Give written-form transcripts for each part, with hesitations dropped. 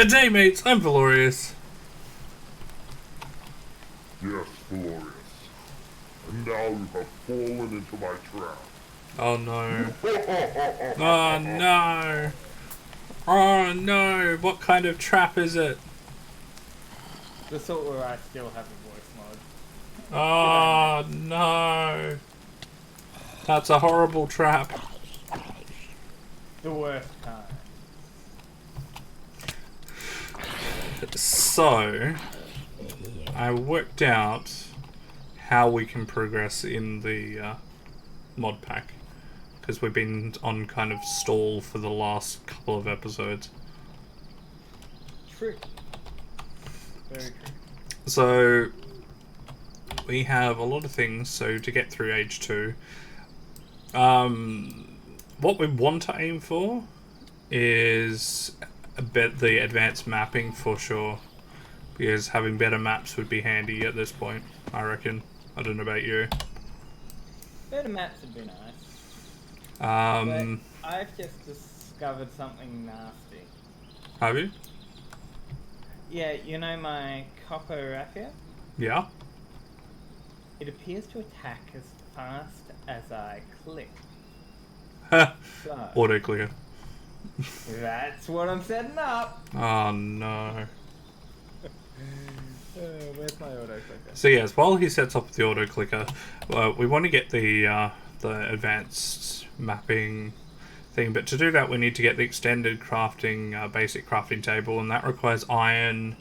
Good day, mates. I'm Felorius. Yes, Felorius. And now you have fallen into my trap. Oh no. Oh no. Oh no. What kind of trap is it? The sort where I still have a voice mod. Oh no. That's a horrible trap. The worst kind. So, I worked out how we can progress in the mod pack. Because we've been on kind of stall for the last couple of episodes. True. Very true. So, we have a lot of things, so to get through age 2, what we want to aim for is the advanced mapping for sure, because having better maps would be handy at this point, I reckon. I don't know about you. Better maps would be nice. Have But I've just discovered something nasty. you? Yeah, you know my copper rapier? Yeah? It appears to attack as fast as I click. So, Auto clear. that's what I'm setting up. Oh no. Where's my auto clicker? So yes, while he sets up the auto clicker, we want to get the advanced mapping thing, but to do that we need to get the extended crafting, basic crafting table, and that requires iron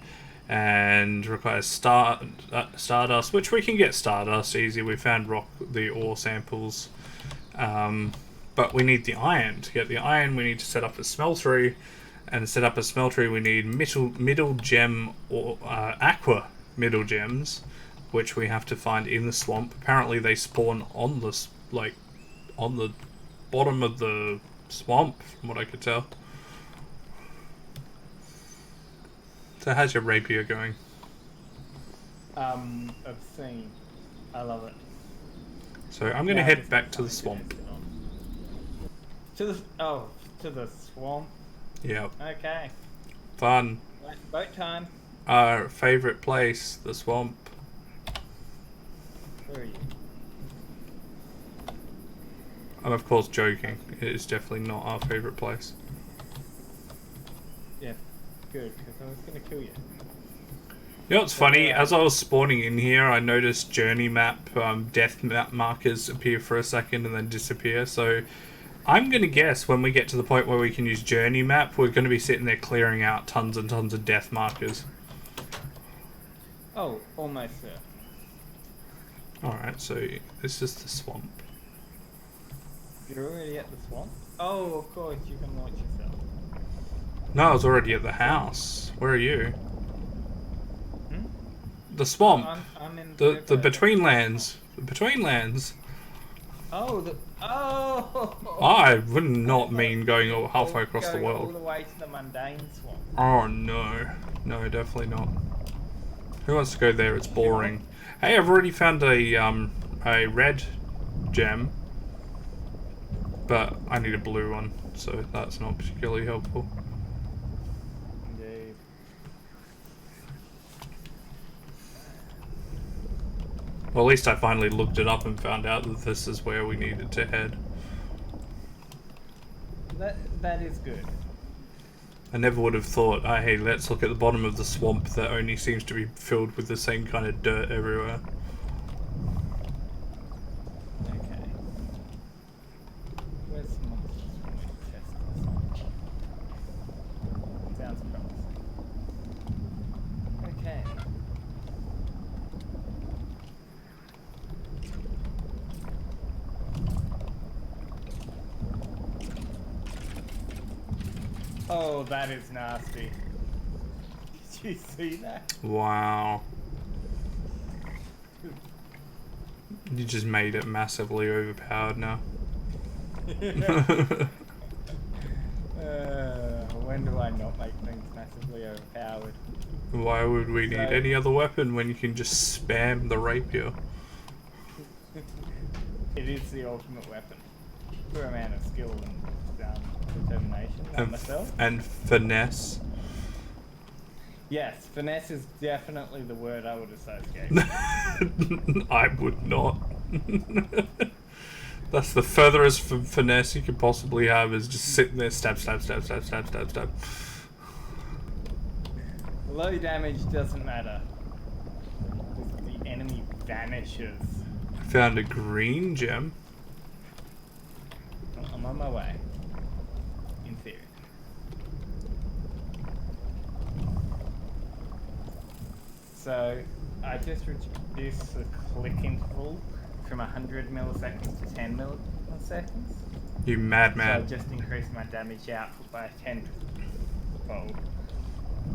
and requires stardust, which we can get stardust easy. We found the ore samples, but we need the iron. To get the iron we need to set up a smeltery, and to set up a smeltery we need middle gem or aqua middle gems, which we have to find in the swamp. Apparently they spawn on the on the bottom of the swamp, from what I could tell. So how's your rapier going? Obscene. I love it. So I'm gonna head back to the swamp. To the swamp. Yeah, Okay. fun. Boat time. Our favourite place, the swamp. Where are you? I'm of course joking. It is definitely not our favourite place. Yeah, good, because I was going to kill you. You know what's funny? As I was spawning in here, I noticed journey map, death map markers appear for a second and then disappear. So I'm going to guess when we get to the point where we can use journey map, we're going to be sitting there clearing out tons and tons of death markers. Oh, almost there. Alright, so this is the swamp. You're already at the swamp? Oh, of course, you can launch yourself. No, I was already at the house. Where are you? Hmm? The swamp. I'm in The between lands. The between lands. Oh, oh! I would not mean going halfway across the Going all world. the way to the mundane swamp. Oh no. No, definitely not. Who wants to go there? It's boring. Hey, I've already found a red gem. But I need a blue one, so that's not particularly helpful. Indeed. Well, at least I finally looked it up and found out that this is where we needed to head. That is good. I never would have thought, oh, hey, let's look at the bottom of the swamp that only seems to be filled with the same kind of dirt everywhere. Okay. Where's some monsters? Test this. Sounds promising. Okay. Oh, that is nasty. Did you see that? Wow. You just made it massively overpowered now. When do I not make things massively overpowered? Why would we need any other weapon when you can just spam the rapier? It is the ultimate weapon. For a man of skill and determination, like myself. And finesse. Yes, finesse is definitely the word I would associate. I would not. That's the furthest finesse you could possibly have, is just sitting there, stab, stab, stab, stab, stab, stab, stab. Low damage doesn't matter. The enemy vanishes. I found a green gem. I'm on my way. In theory. So, I just reduced the click interval from 100 milliseconds to 10 milliseconds. You madman. So I just increased my damage output by 10-fold.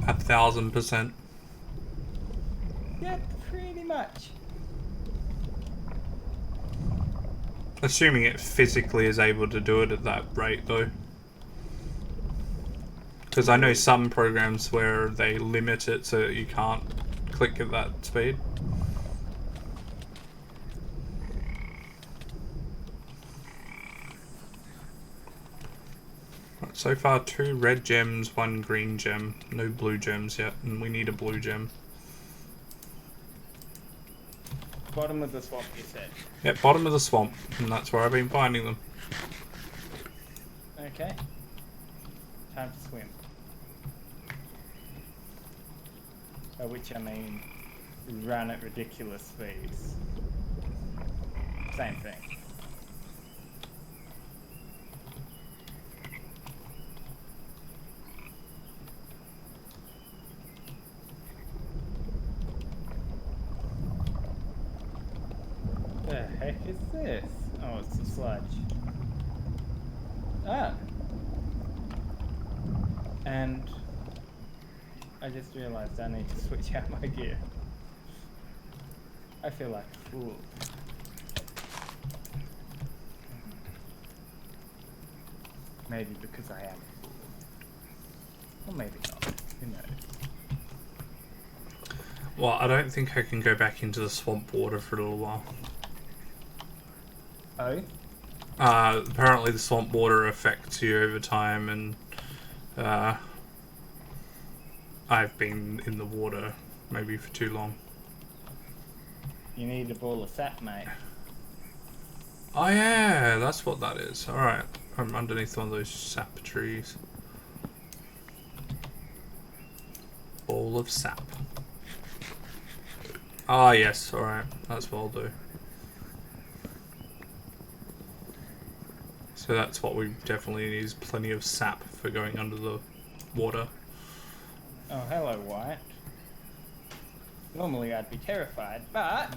1,000%. Yeah, pretty much. Assuming it physically is able to do it at that rate, though. Because I know some programs where they limit it so that you can't click at that speed. Right, so far 2 red gems, 1 green gem. No blue gems yet, and we need a blue gem. Bottom of the swamp, you said. Yep, bottom of the swamp, and that's where I've been finding them. Okay. Time to swim. By which I mean run at ridiculous speeds. Same thing. The heck is this? Oh, it's a sludge. Ah! And I just realized I need to switch out my gear. I feel like a fool. Maybe because I am a fool. Or maybe not. Who knows? Well, I don't think I can go back into the swamp water for a little while. Oh? Apparently the swamp water affects you over time, and I've been in the water maybe for too long. You need a ball of sap, mate. Oh yeah, that's what that is. Alright, I'm underneath one of those sap trees. Ball of sap. Ah yes, alright, that's what I'll do. So that's what we definitely need, is plenty of sap for going under the water. Oh, hello, Wyatt. Normally I'd be terrified, but...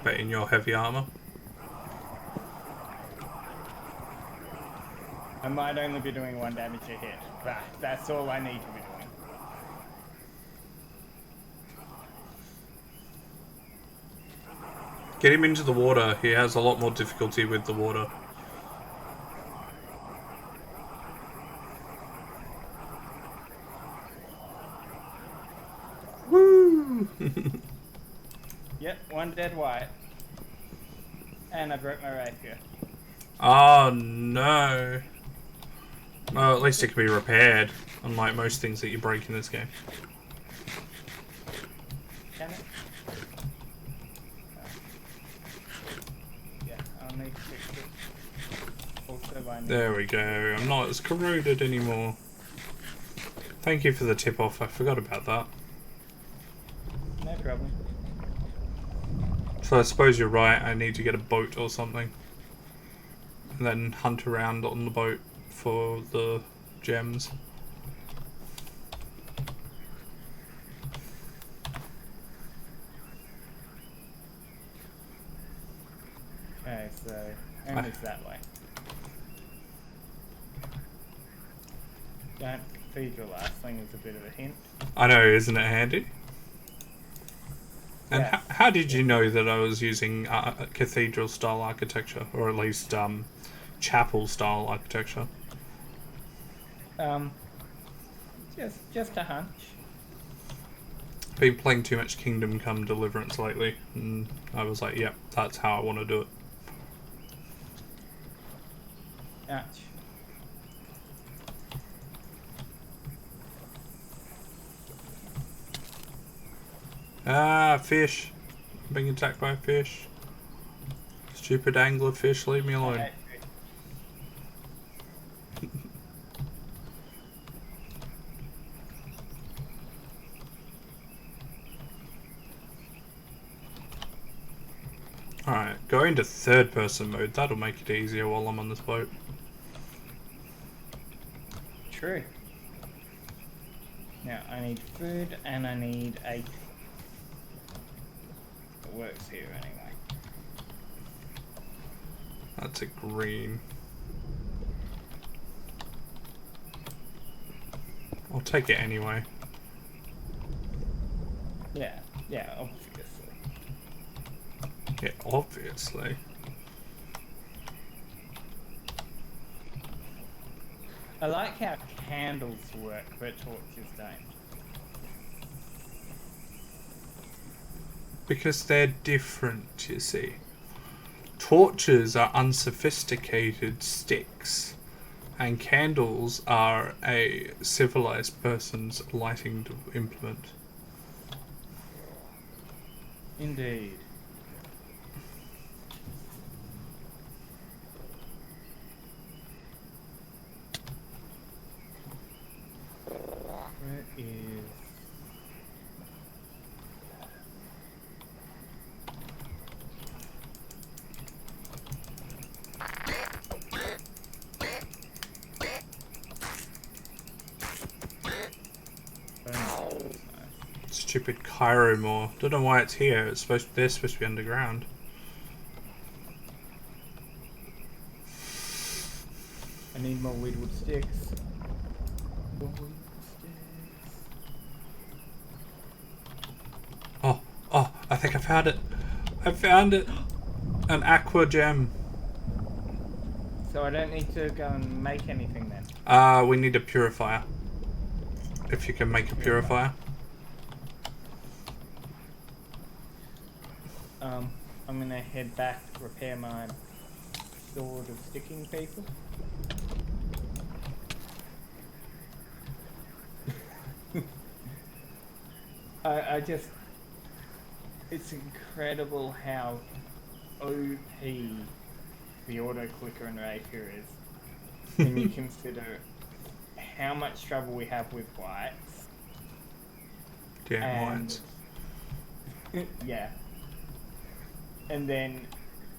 But in your heavy armor. I might only be doing 1 damage a hit, but that's all I need to be doing. Get him into the water, he has a lot more difficulty with the water. Woo! Yep, 1 dead Wyatt. And I broke my rapier. Oh no. Well, at least it can be repaired, unlike most things that you break in this game. Can it? Yeah, I'll need to fix it. Also, I need... There we go, I'm not as corroded anymore. Thank you for the tip off, I forgot about that. No problem. So I suppose you're right, I need to get a boat or something. And then hunt around on the boat for the gems. Okay, so home is that way. Don't feed your last thing is a bit of a hint. I know, isn't it handy? And Yes. how did you know that I was using cathedral-style architecture, or at least chapel-style architecture? Just a hunch. Been playing too much Kingdom Come Deliverance lately, and I was like, yep, that's how I want to do it. Ouch. Ah, fish. I'm being attacked by a fish. Stupid angler fish, leave me alone. Okay. Alright, go into third person mode. That'll make it easier while I'm on this boat. True. Now I need food and I need a. It works here anyway. That's a green. I'll take it anyway. Yeah, obviously. Yeah, obviously. I like how candles work, but torches don't. Because they're different, you see. Torches are unsophisticated sticks, and candles are a civilized person's lighting implement. Indeed. Where is... Stupid Chiromore. Don't know why it's here. They're supposed to be underground. I need more weedwood sticks. Woodwood sticks. Oh, I think I found it. I found it. An aqua gem. So I don't need to go and make anything then? We need a purifier. If you can make a purifier. I'm gonna head back, repair my sword of sticking people. I just... It's incredible how OP the auto-clicker and rapier is when you consider how much trouble we have with whites. Damn whites. Yeah. And then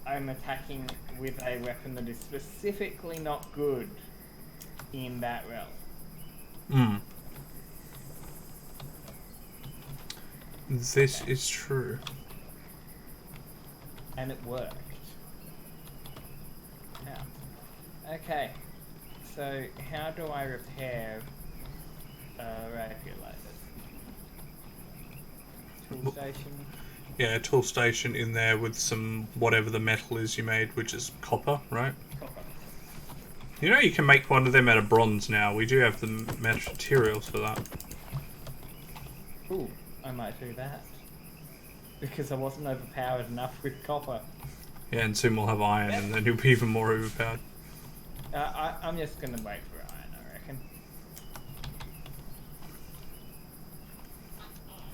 I'm attacking with a weapon that is specifically not good in that realm. This is true. And it worked. Now, okay. So how do I repair rapier like this? Tool station? Yeah, a tool station in there with some whatever the metal is you made, which is copper, right? Copper. You know you can make one of them out of bronze now. We do have the materials for that. Ooh, I might do that. Because I wasn't overpowered enough with copper. Yeah, and soon we'll have iron, and then you'll be even more overpowered. I'm just gonna wait for iron, I reckon.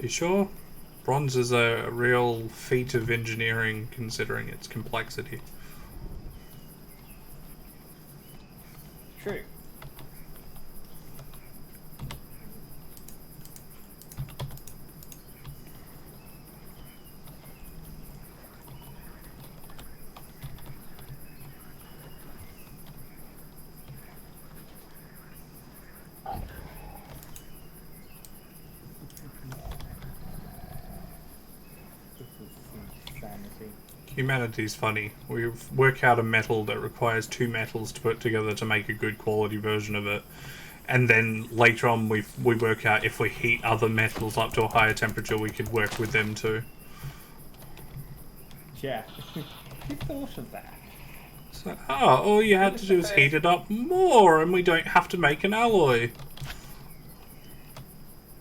You sure? Bronze is a real feat of engineering, considering its complexity. True. Humanity's funny. We work out a metal that requires two metals to put together to make a good quality version of it. And then later on we work out if we heat other metals up to a higher temperature we could work with them too. Yeah. Who thought of that? So, all you had to do is heat it up more and we don't have to make an alloy.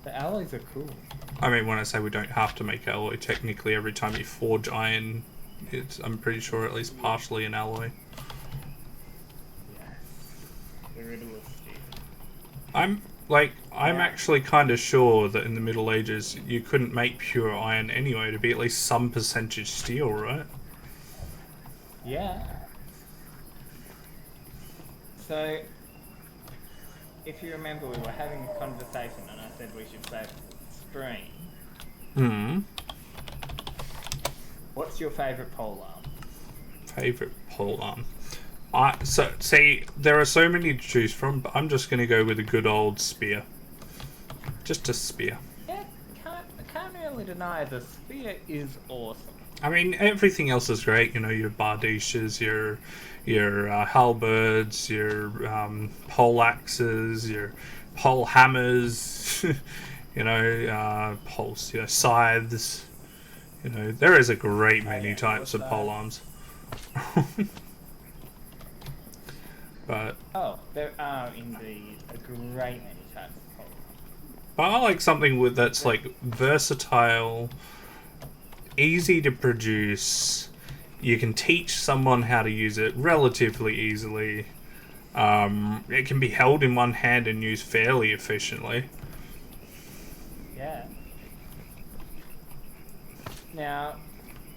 The alloys are cool. I mean, when I say we don't have to make alloy, technically every time you forge iron, it's, I'm pretty sure, at least partially an alloy. Yes. The riddle of steel. Like, I'm Yeah. actually kind of sure that in the Middle Ages you couldn't make pure iron anyway to be at least some percentage steel, right? Yeah. So, if you remember, we were having a conversation and I said we should save stream. Hmm. What's your favourite polearm? Favorite polearm. So see, there are so many to choose from, but I'm just gonna go with a good old spear. Just a spear. Yeah, can't really deny the spear is awesome. I mean, everything else is great. You know, your bardiches, your halberds, your pole axes, your pole hammers. You know, poles, you know, scythes. You know, there is a great many yeah, types of what's pole that? arms. But There are indeed a great many types of polearm. I like something that's like versatile, easy to produce. You can teach someone how to use it relatively easily. It can be held in one hand and used fairly efficiently. Yeah. Now,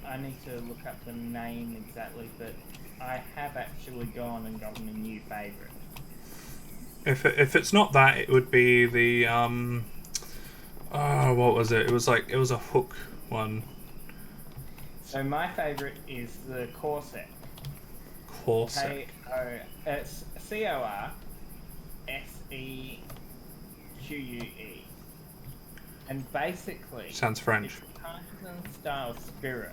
I need to look up the name exactly, but I have actually gone and gotten a new favourite. If it's not that, it would be the what was it? It was a hook one. So my favourite is the Corset. Corset. It's Corsequue. And basically, Sounds French. it's a partisan style spear.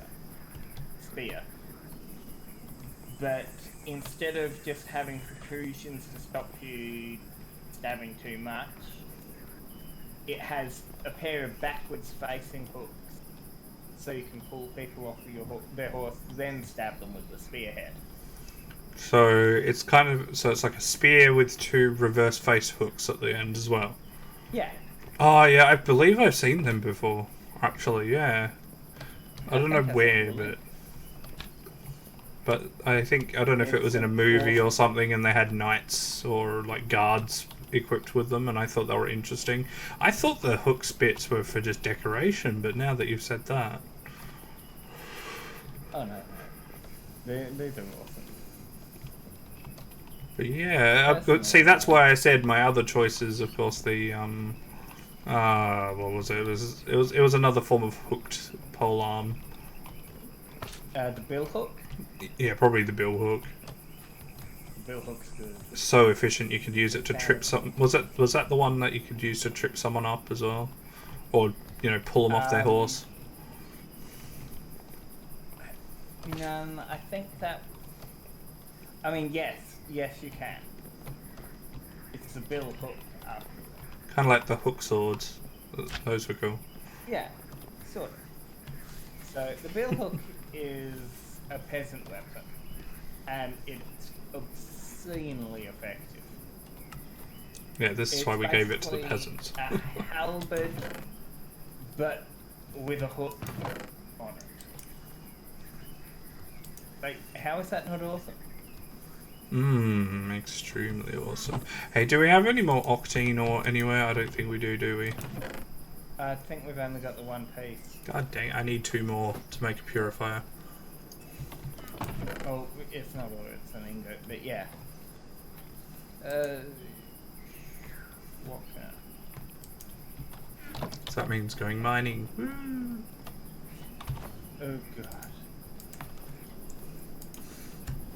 But instead of just having protrusions to stop you stabbing too much, it has a pair of backwards facing hooks. So you can pull people off their horse, then stab them with the spearhead. So it's like a spear with two reverse face hooks at the end as well. Yeah. Oh yeah, I believe I've seen them before. Actually, yeah. I don't know think I where, saw them. but I don't know if it was in a movie or something, and they had knights or like guards equipped with them, and I thought they were interesting. I thought the hooks bits were for just decoration, but now that you've said that, Oh no. These are awesome. but yeah, see, that's why I said my other choice is, of course, the what was it? It was another form of hooked pole arm. The bill hook? Yeah, probably the bill hook. Bill hook's good. So efficient, you could use it to trip some. Was that the one that you could use to trip someone up as well, or pull them off their horse? No, I think that. I mean, yes, you can. It's the bill hook. Kind of like the hook swords. Those were cool. Yeah, sort of. So the bill hook is a peasant weapon, and it's obscenely effective. Yeah, this is It's why we gave it to the basically peasants. A halberd, but with a hook on it. Like, how is that not awesome? Extremely awesome. Hey, do we have any more octane or anywhere? I don't think we do we? I think we've only got the one piece. God dang, I need 2 more to make a purifier. Oh, it's not ore, it's an ingot, but yeah. What now? So that means going mining. Woo. Oh god.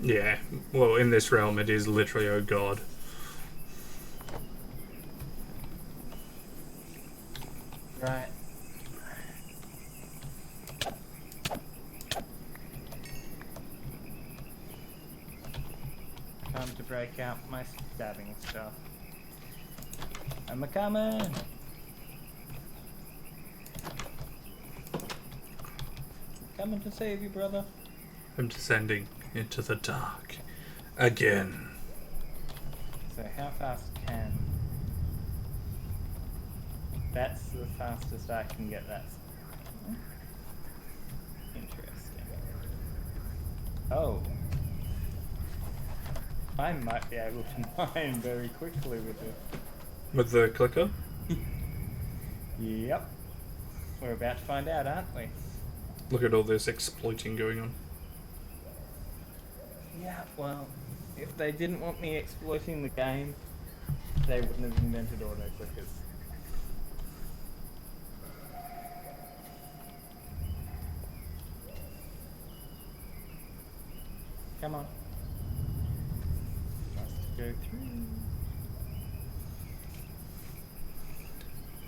Yeah, well, in this realm it is literally, oh god. Right. Time to break out my stabbing stuff. I'm a coming! Coming to save you, brother. I'm descending into the dark again. So how fast can... That's the fastest I can get that. Interesting. Oh. I might be able to mine very quickly with it. With the clicker? Yep. We're about to find out, aren't we? Look at all this exploiting going on. Yeah, well, if they didn't want me exploiting the game, they wouldn't have invented auto-clickers. Come on. Just go through.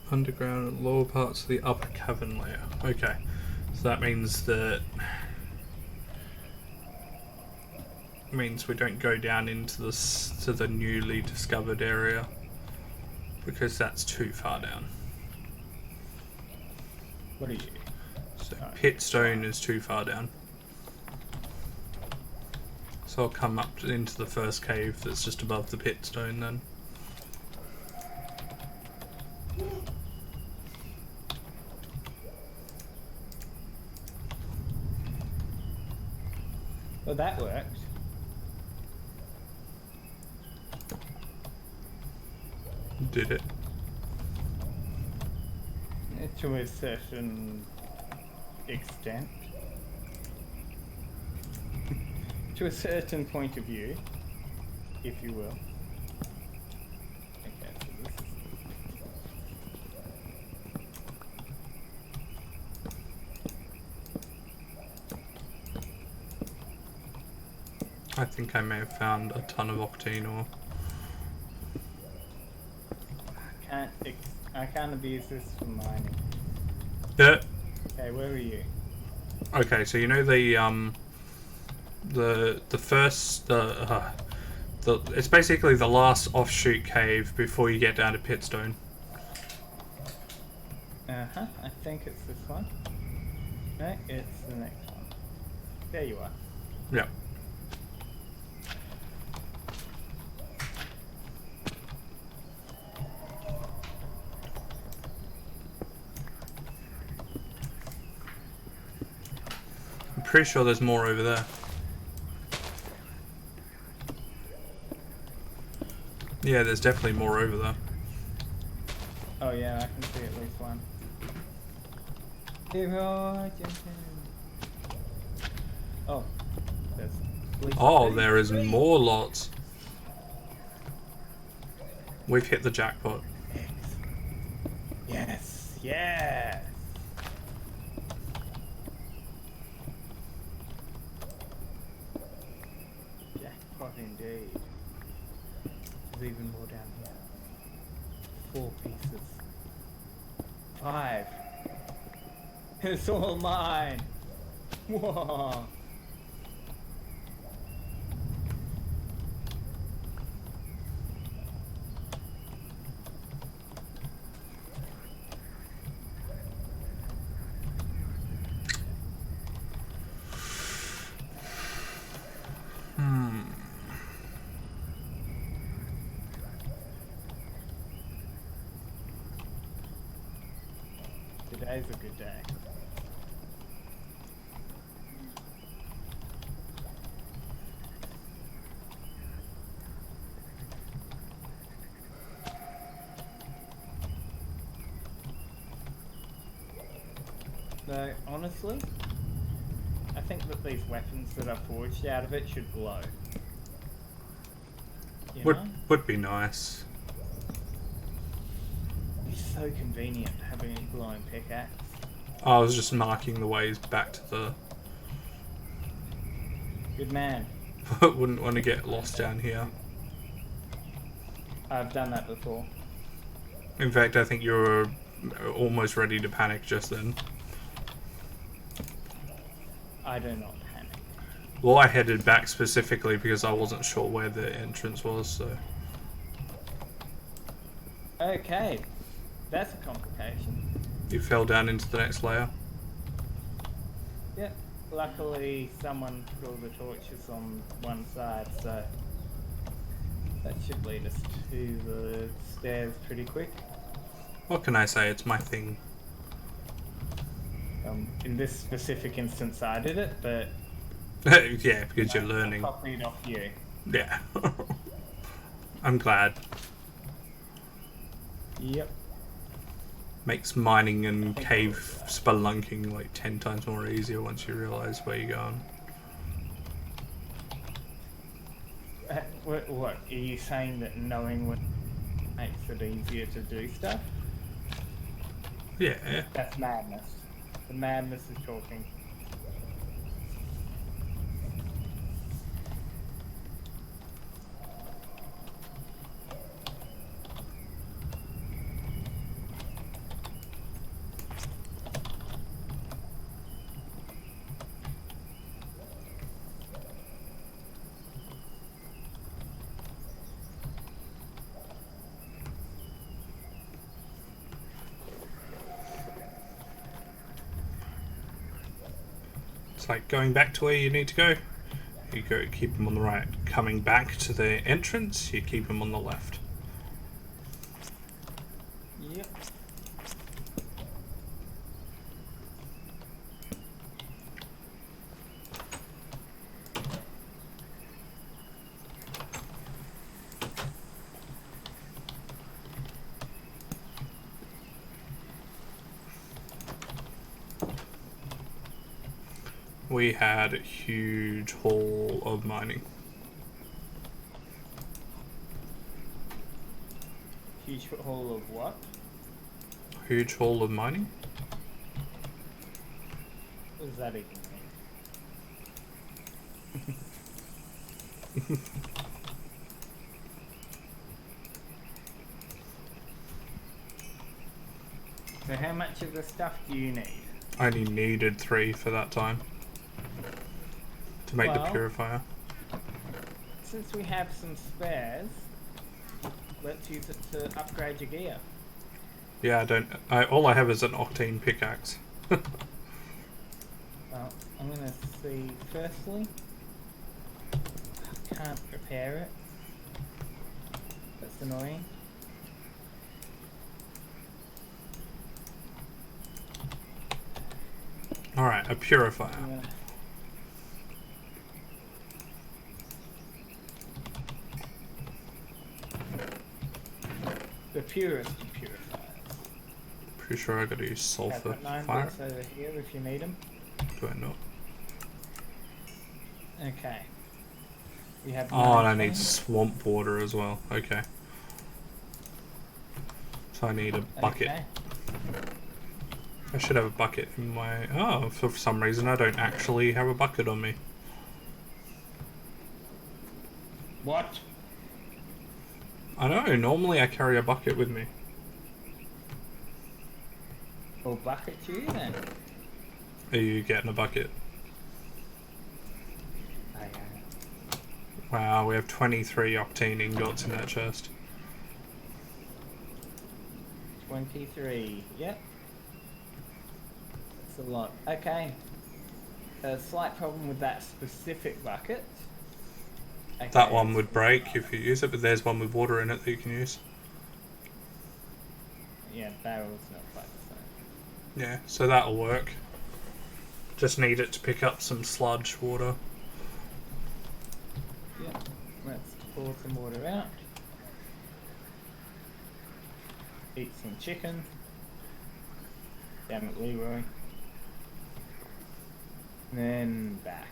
Underground and lower parts of the upper cavern layer. Okay. So that means that... means we don't go down into this to the newly discovered area. Because that's too far down. What are you? So pitstone is too far down. So I'll come up into the first cave that's just above the pitstone then. Well, that worked. Did it? To a certain extent. To a certain point of view, if you will. Okay, so this is... I think I may have found a ton of octane ore. I can't abuse this for mining. Yeah. Okay, where are you? Okay, so you know the first it's basically the last offshoot cave before you get down to pitstone. Uh-huh, I think it's this one. No, it's the next one. There you are. Yeah. I'm pretty sure there's more over there. Yeah, there's definitely more over there. Oh yeah, I can see at least one. Oh, there's at least Oh, three. there is more lots. We've hit the jackpot. Yes, yes. Jackpot indeed. There's even more down here. 4 pieces. 5. It's all mine. Whoa. Today's a good day. Though, honestly, I think that these weapons that are forged out of it should glow. You know? Would be nice. It'd be so convenient having a glowing pickaxe. I was just marking the ways back to the... Good man. Wouldn't want to get lost down here. I've done that before. In fact, I think you were almost ready to panic just then. I do not panic. Well, I headed back specifically because I wasn't sure where the entrance was, so... Okay, that's a complication. You fell down into the next layer? Yep. Luckily, someone put all the torches on one side, so that should lead us to the stairs pretty quick. What can I say? It's my thing. In this specific instance, I did it, but Yeah, because you're learning. I copied off you. Yeah. I'm glad. Yep. Makes mining and cave spelunking like 10 times more easier once you realise where you're going. What are you saying, that knowing what makes it easier to do stuff? Yeah. That's madness. The madness is talking. It's like going back to where you need to go. You go keep them on the right. Coming back to the entrance, you keep them on the left. Yep. We had a huge haul of mining. Huge haul of what? Huge haul of mining? What does that even mean? So how much of the stuff do you need? I only needed 3 for that time. To make the purifier. Since we have some spares, let's use it to upgrade your gear. Yeah, all I have is an octane pickaxe. Well, I'm gonna see, firstly, I can't repair it. That's annoying. Alright, a purifier. Yeah. The purest of purifiers. Pretty sure I gotta use sulfur. Have 9 Fire? bits over here if you need them. Do I not? Okay. We have. Oh, and I 9 need swamp water as well. Okay. So I need a bucket. Okay. I should have a bucket in my... Oh, for some reason I don't actually have a bucket on me. What? I know, normally I carry a bucket with me. Well, bucket you then. Are you getting a bucket? I am. Wow, we have 23 octane ingots in that chest. 23. Yep. That's a lot. Okay. A slight problem with that specific bucket. Okay, That one would break if you use it, but there's one with water in it that you can use. Yeah, barrel's not quite the same. Yeah, so that'll work. Just need it to pick up some sludge water. Yep. Let's pour some water out. Eat some chicken. Damn it, Leroy. Then back.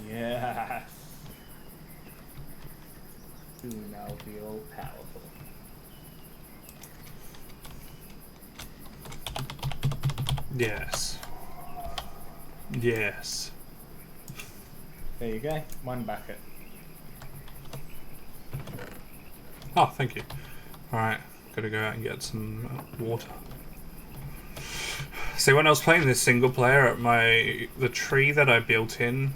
Yes. Soon I'll be all powerful. Yes. Yes. There you go. 1 bucket. Oh, thank you. Alright, gotta go out and get some water. See, when I was playing this single player, the tree that I built in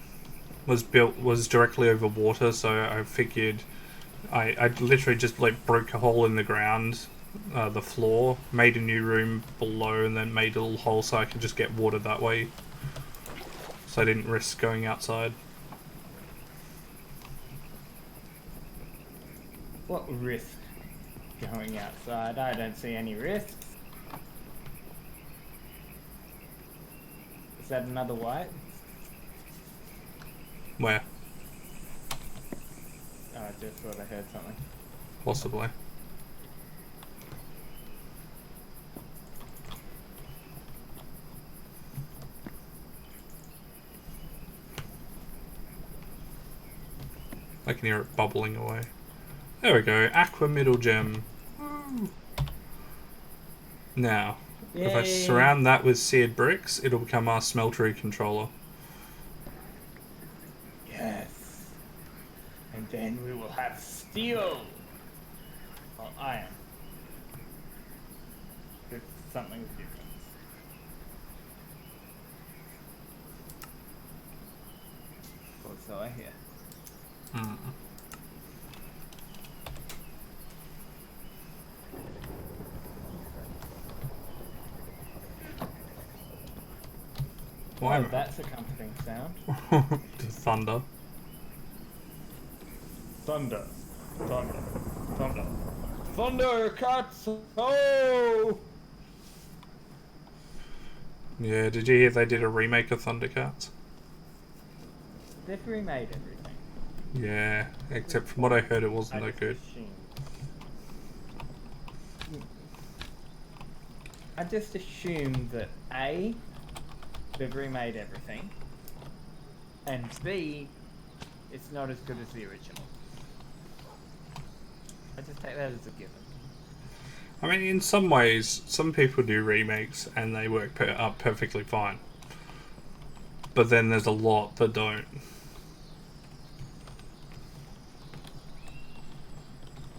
was directly over water, so I figured I literally just like broke a hole in the ground, the floor, made a new room below, and then made a little hole so I could just get water that way. So I didn't risk going outside. What risk going outside? I don't see any risks. Is that another white? Where? Oh, I just thought I heard something. Possibly. I can hear it bubbling away. There we go. Aqua middle gem. Woo. Now, if I Yay. surround that with seared bricks, it'll become our smeltery controller. Yes. And then we will have steel. Or iron. It's something different. Or so I hear. Mm. Why? Oh, that's a comforting sound. The thunder. Thunder. Thunder. Thunder. Thunder cats! Oh! Yeah, did you hear they did a remake of Thundercats? They've remade everything. Yeah, except from what I heard, it wasn't that good. I just assume that A, they've remade everything, and B, it's not as good as the original. I just take that as a given. I mean, in some ways, some people do remakes and they work up perfectly fine. But then there's a lot that don't.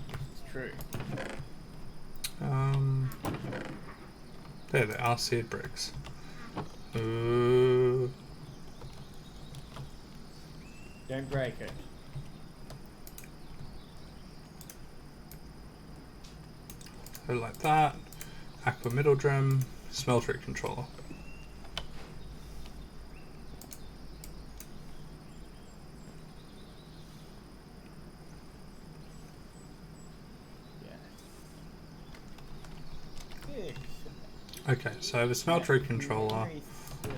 It's true. There they are, seared bricks. Ooh. Don't break it. So like that. Aqua middle gem, smeltery controller. Yeah. Okay, so I have a smeltery controller. Very slow.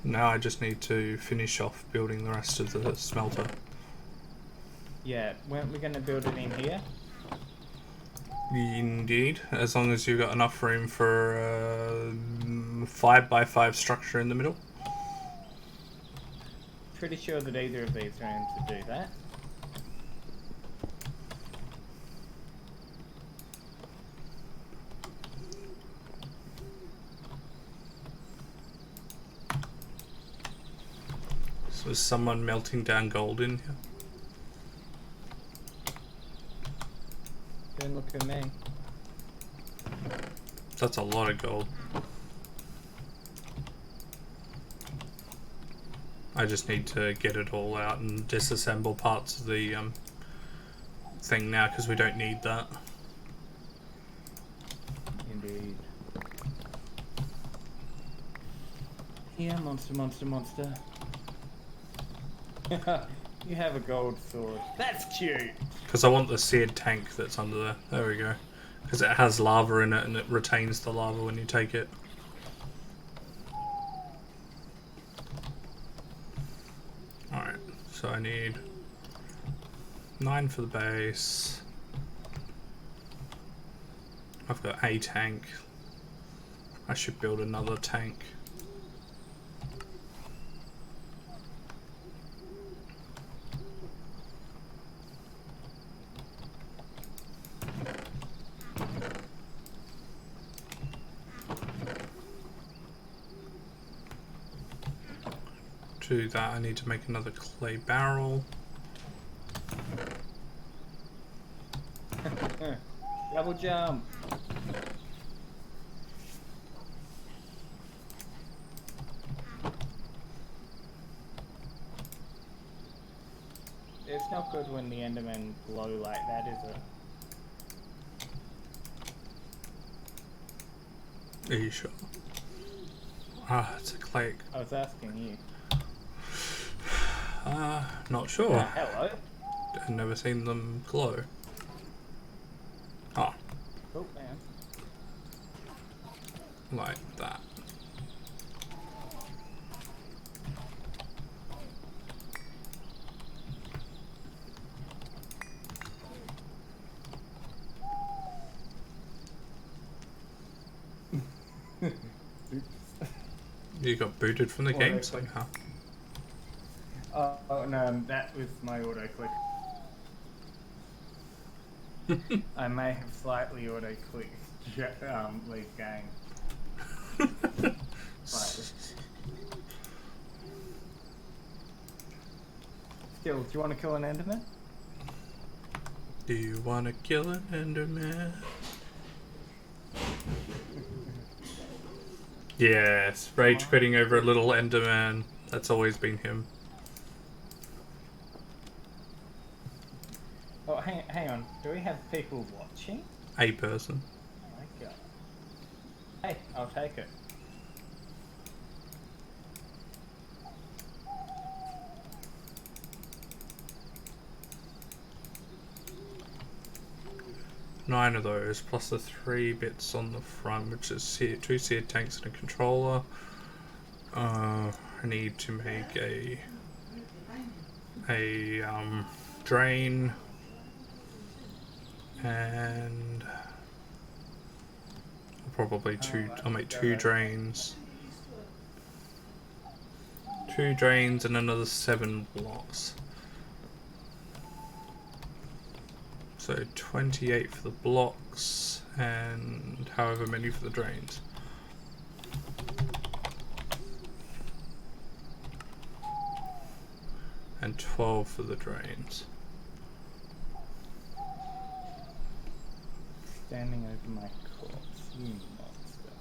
Now I just need to finish off building the rest of the smelter. Yeah, weren't we going to build it in here? Indeed, as long as you've got enough room for a 5x5 structure in the middle. Pretty sure that either of these are in to do that. So is someone melting down gold in here? Don't look at me. That's a lot of gold. I just need to get it all out and disassemble parts of the thing now because we don't need that. Indeed. Yeah, monster, monster, monster. You have a gold sword. That's cute! Because I want the seared tank that's under there. There we go. Because it has lava in it and it retains the lava when you take it. Alright, so I need 9 for the base. I've got a tank. I should build another tank. To do that, I need to make another clay barrel. Double jump! It's not good when the Endermen glow like that, is it? Are you sure? Ah, it's a clay. I was asking you. Not sure. Hello? I've never seen them glow. Ah, Oh, man. like that. You got booted from the Auto game click. somehow. Oh no, that was my auto click. I may have slightly auto clicked leave game. Slightly. Still, do you want to kill an Enderman? Do you want to kill an Enderman? Yes, rage quitting over a little Enderman. That's always been him. Oh, hang on. Do we have people watching? A person. Oh my god. Hey, I'll take it. Nine of those, plus the 3 bits on the front, which is 2 seared tanks and a controller. I need to make a drain, and probably I'll make 2 drains. 2 drains and another 7 blocks. So 28 for the blocks and however many for the drains. And 12 for the drains. Standing over my corpse, you monster.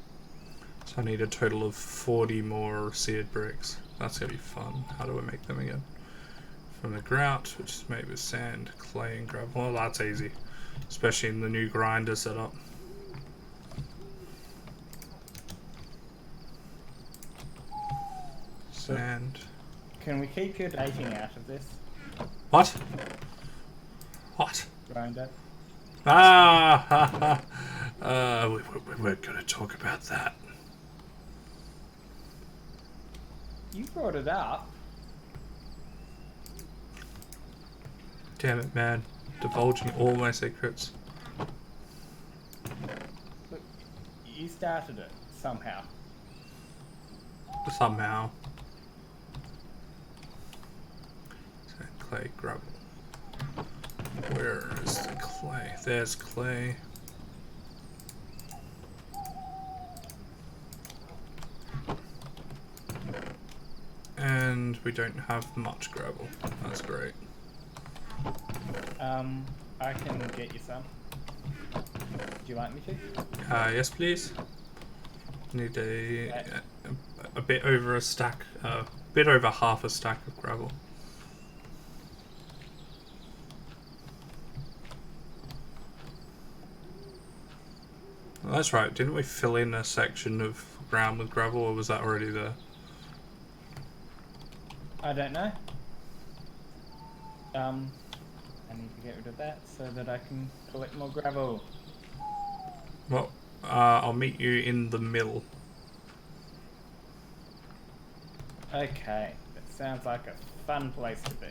So I need a total of 40 more seared bricks. That's gonna be fun. How do I make them again? From the grout, which is made with sand, clay and gravel. Well, that's easy. Especially in the new grinder setup. Sand. Can we keep your dating out of this What? What? grinder? Ah! We weren't going to talk about that. You brought it up. Damn it, man. Divulging all my secrets. Look, you started it somehow. Somehow. Sand, clay, gravel. Where is the clay? There's clay. And we don't have much gravel. That's great. I can get you some. Do you like me to? Yes, please. Need a bit over a stack, bit over half a stack of gravel. Well, that's right. Didn't we fill in a section of ground with gravel, or was that already there? I don't know. I need to get rid of that so that I can collect more gravel. Well, I'll meet you in the mill. Okay, that sounds like a fun place to be.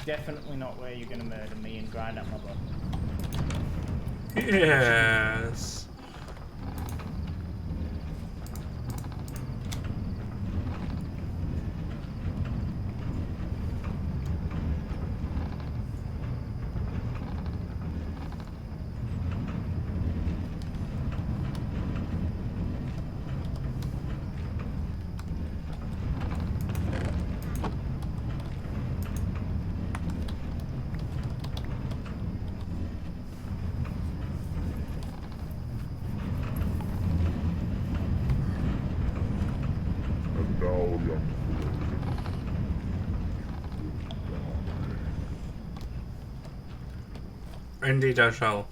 Definitely not where you're gonna murder me and grind up my body. Yes. And now, young Felorius, Indeed, I shall.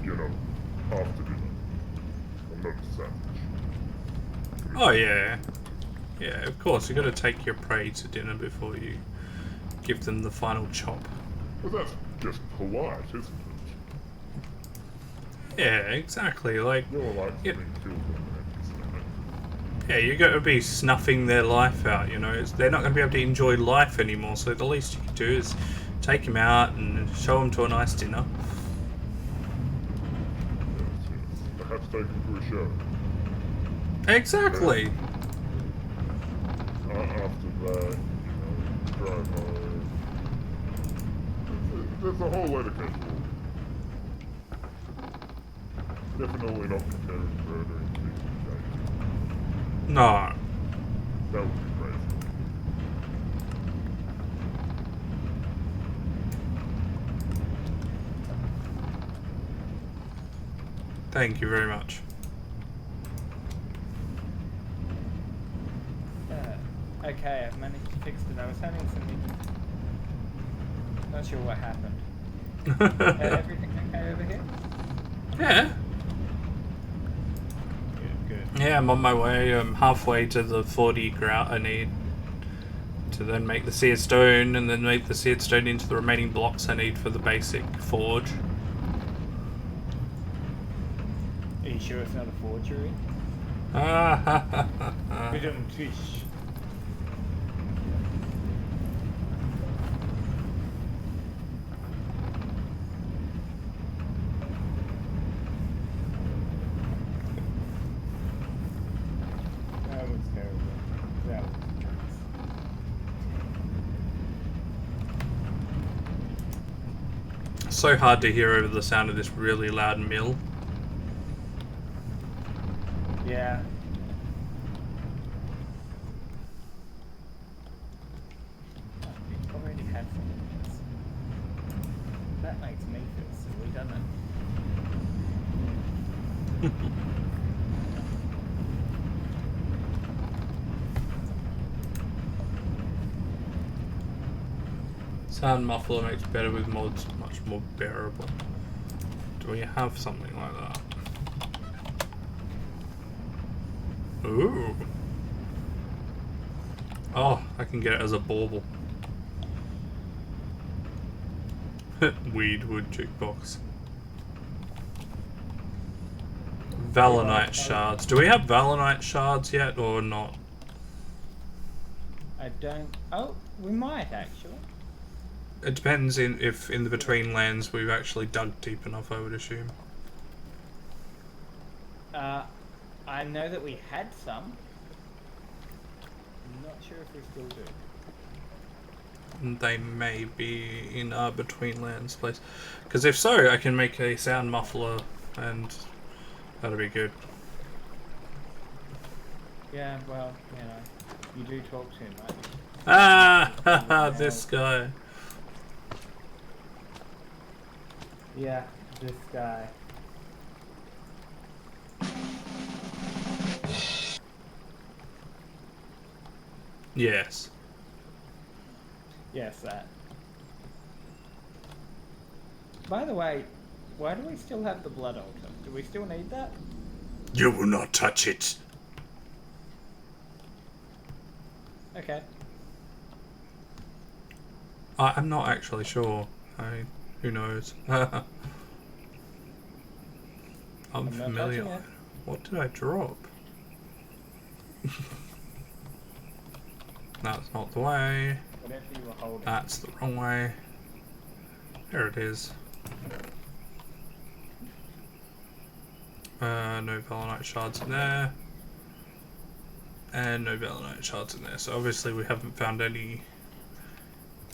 you know, after dinner, I'm not a savage. Oh yeah, yeah. Of course, you got to take your prey to dinner before you give them the final chop. But that's just polite, isn't it? Yeah, exactly. Like, You're like Yep. being killed on yeah, you got to be snuffing their life out. You know, they're not going to be able to enjoy life anymore. So the least you can do is take them out and show them to a nice dinner. Yes, have to take him to a show. Exactly. After that, drive home. There's a whole lot of casual. Definitely not comparing murdering people. No. That would be crazy. Thank you very much. Okay, I've managed to fix it. I was having some issues. Not sure what happened. Everything okay over here? Yeah. Good. Yeah, I'm on my way. I'm halfway to the 40 grout I need to then make the seared stone, and then make the seared stone into the remaining blocks I need for the basic forge. Are you sure it's not a forgery? We don't fish. That was terrible. That was So hard to hear over the sound of this really loud mill. yeah. We already had some of this. That makes me feel silly, doesn't it? Sound muffler makes better with mods, much more bearable. Do we have something like that? Ooh. Oh, I can get it as a bauble. Weedwood jukebox. Valenite shards. Do we have Valenite shards yet or not? I don't. Oh, we might actually. It depends if in the between lands we've actually dug deep enough, I would assume. I know that we had some. I'm not sure if we still do. They may be in our between lands place. Because if so, I can make a sound muffler and that'll be good. Yeah, well, you do talk too much. Ah, this guy. Yeah, this guy. Yes. Yes, that. By the way, why do we still have the blood altar? Do we still need that? You will not touch it. Okay. I'm not actually sure. Who knows? I'm not familiar. touching it. What did I drop? That's not the way. Whatever you were holding. That's the wrong way. There it is. No Valenite shards in there. And no Valenite shards in there. So obviously we haven't found any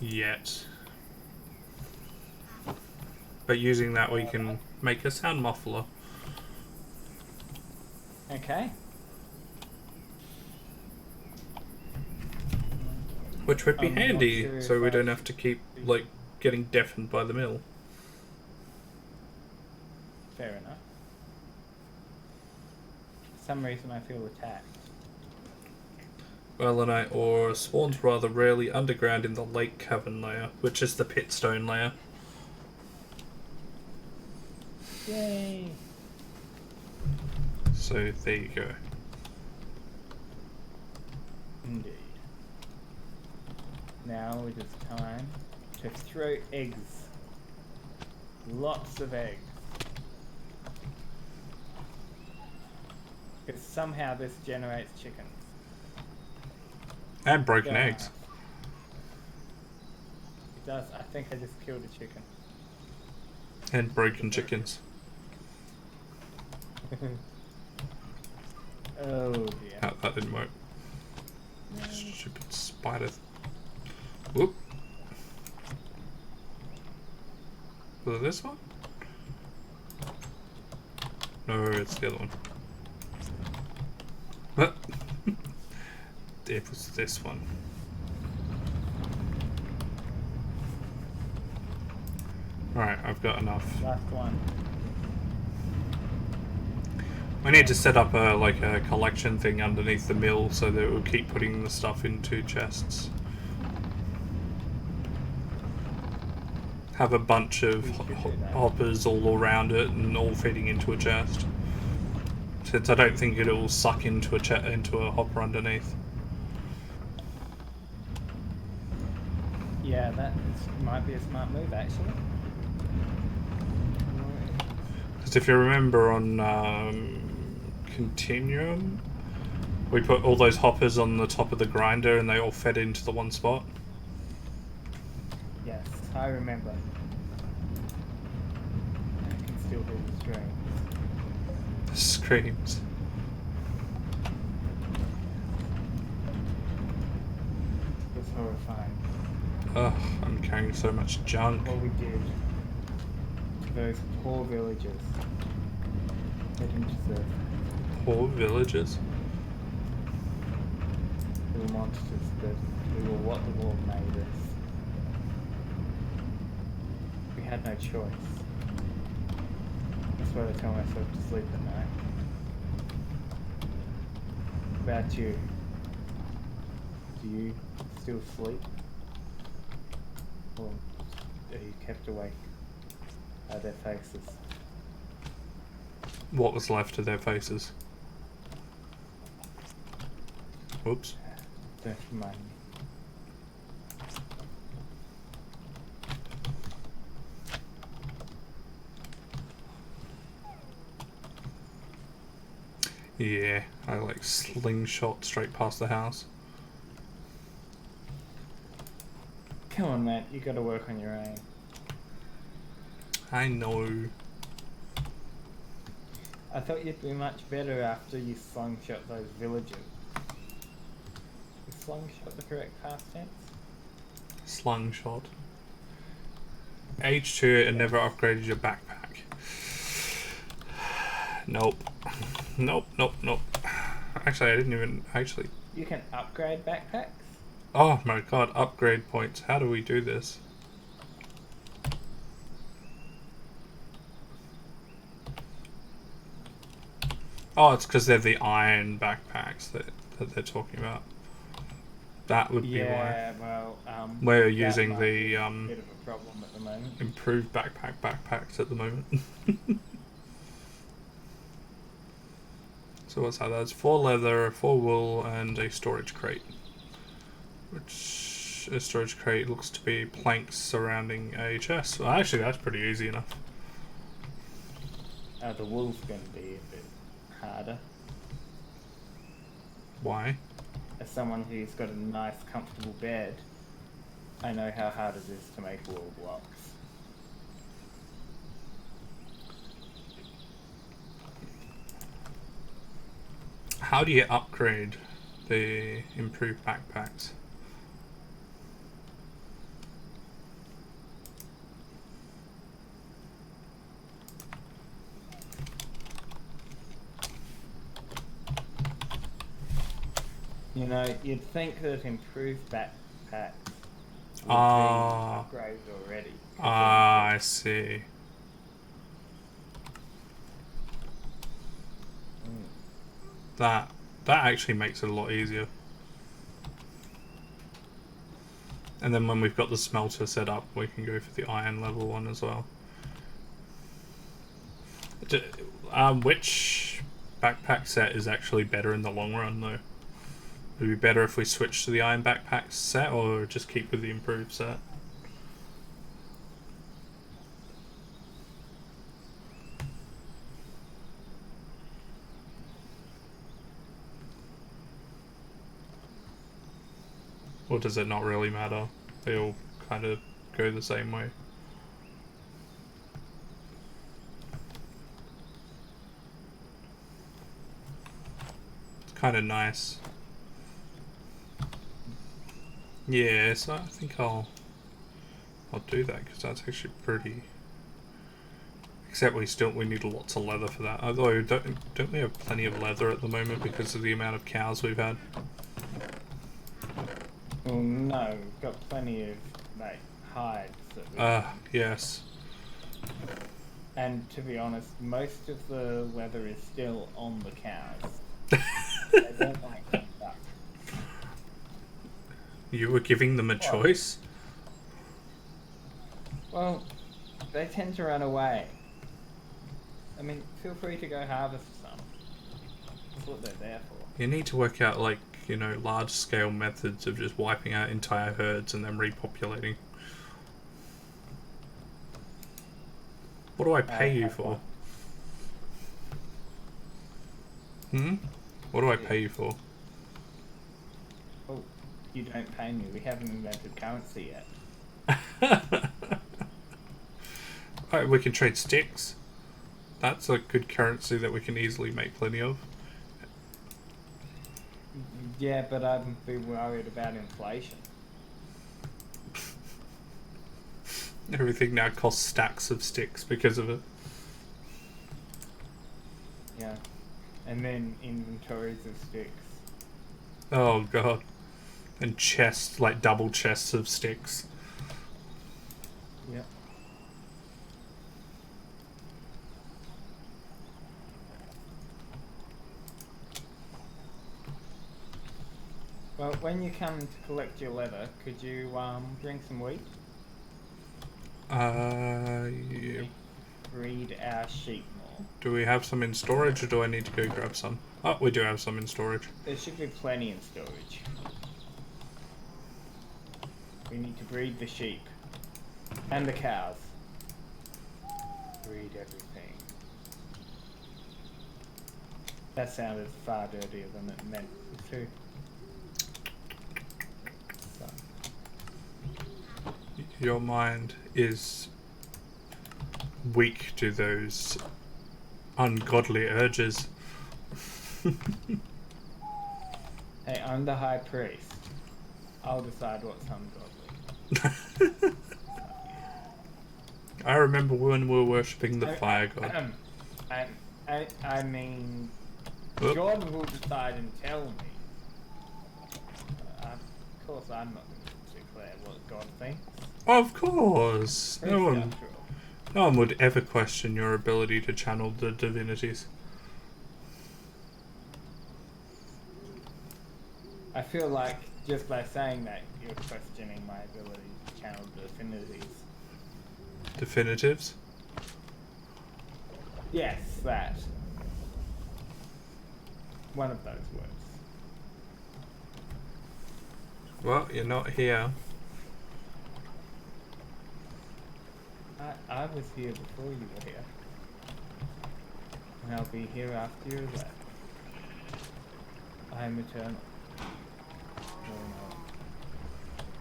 yet. But using that we can make a sound muffler. Okay. Which would be I'm not handy, sure so if we I don't have to keep, like, getting deafened by the mill. Fair enough. For some reason I feel attacked. Valenite ore spawns rather rarely underground in the lake cavern layer, which is the pitstone layer. Yay! So there you go. Indeed. Now it is time to throw eggs. Lots of eggs. Because somehow this generates chickens. And broken Yeah. eggs. It does. I think I just killed a chicken. And broken chickens. Oh dear. That didn't work. No. Stupid spider. Whoop. Was it this one? No, it's the other one. What? It was this one. Alright, I've got enough. Last one. We need to set up a collection thing underneath the mill so that we'll keep putting the stuff into chests. Have a bunch of hoppers all around it and all feeding into a chest. Since I don't think it'll suck into a hopper underneath. Yeah, that might be a smart move actually. Because if you remember on Continuum, we put all those hoppers on the top of the grinder and they all fed into the one spot. Yes, I remember. I can still hear the screams. The screams. It's horrifying. Ugh, I'm carrying so much junk. What we did to those poor villagers. They didn't deserve it. Poor villagers. We were monsters, but we were what the world made us. We had no choice. That's why I tell myself to sleep at night. What about you? Do you still sleep? Or are you kept awake by their faces? What was left of their faces? Whoops. Don't remind me. Yeah, I like slingshot straight past the house. Come on, Matt, you gotta work on your aim. I know. I thought you'd be much better after you slingshot those villagers. Is slingshot the correct past tense? Slingshot. H2 and never upgraded your backpack. Nope. Nope. Actually, I didn't even actually. You can upgrade backpacks? Oh my god, upgrade points. How do we do this? Oh, it's because they're the iron backpacks that they're talking about. That would be why. Yeah, well, We're that using might the be a bit of a problem at the moment. improved backpacks at the moment. So what's that? That's 4 leather, 4 wool, and a storage crate. Which a storage crate looks to be planks surrounding a chest. Well, actually, that's pretty easy enough. The wool's going to be a bit harder. Why? As someone who's got a nice, comfortable bed, I know how hard it is to make wool blocks. How do you upgrade the improved backpacks? You know, you'd think that improved backpacks would be upgraded already. I see. That actually makes it a lot easier. And then when we've got the smelter set up, we can go for the iron level one as well. Which backpack set is actually better in the long run, though? Would it be better if we switch to the iron backpack set, or just keep with the improved set? Or does it not really matter? They all kind of go the same way. kind of nice. Yeah, so I think I'll do that because that's actually pretty. Except we need lots of leather for that. Although don't we have plenty of leather at the moment because of the amount of cows we've had? Well, no, we've got plenty of like hides. Yes. And to be honest, most of the leather is still on the cows. They don't like that stuff. You were giving them a choice? Well, they tend to run away. I mean, feel free to go harvest some. That's what they're there for. You need to work out, like, you know, large-scale methods of just wiping out entire herds and then repopulating. What do I pay you for? What do I pay you for? Oh, you don't pay me. We haven't invented currency yet. Alright, we can trade sticks. That's a good currency that we can easily make plenty of. Yeah, but I'd be worried about inflation. Everything now costs stacks of sticks because of it. Yeah. And then inventories of sticks. Oh god. And chests, like double chests of sticks. Yep. Well, when you come to collect your leather, could you bring some wheat? Yeah. Breed our sheep more. Do we have some in storage or do I need to go grab some? Oh, we do have some in storage. There should be plenty in storage. We need to breed the sheep. And the cows. Breed everything. That sounded far dirtier than it meant to. So. Your mind is weak to those ungodly urges. Hey, I'm the high priest. I'll decide what's ungodly. I remember when we were worshipping the fire god. I mean, Oop. God will decide and tell me. Of course, I'm not going to declare what God thinks. Of course! Priest No one, after all. no one would ever question your ability to channel the divinities. I feel like just by saying that, you're questioning my ability to channel divinities. Definitives? Yes, that. One of those words. Well, you're not here. I was here before you were here. And I'll be here after you're there. I am eternal.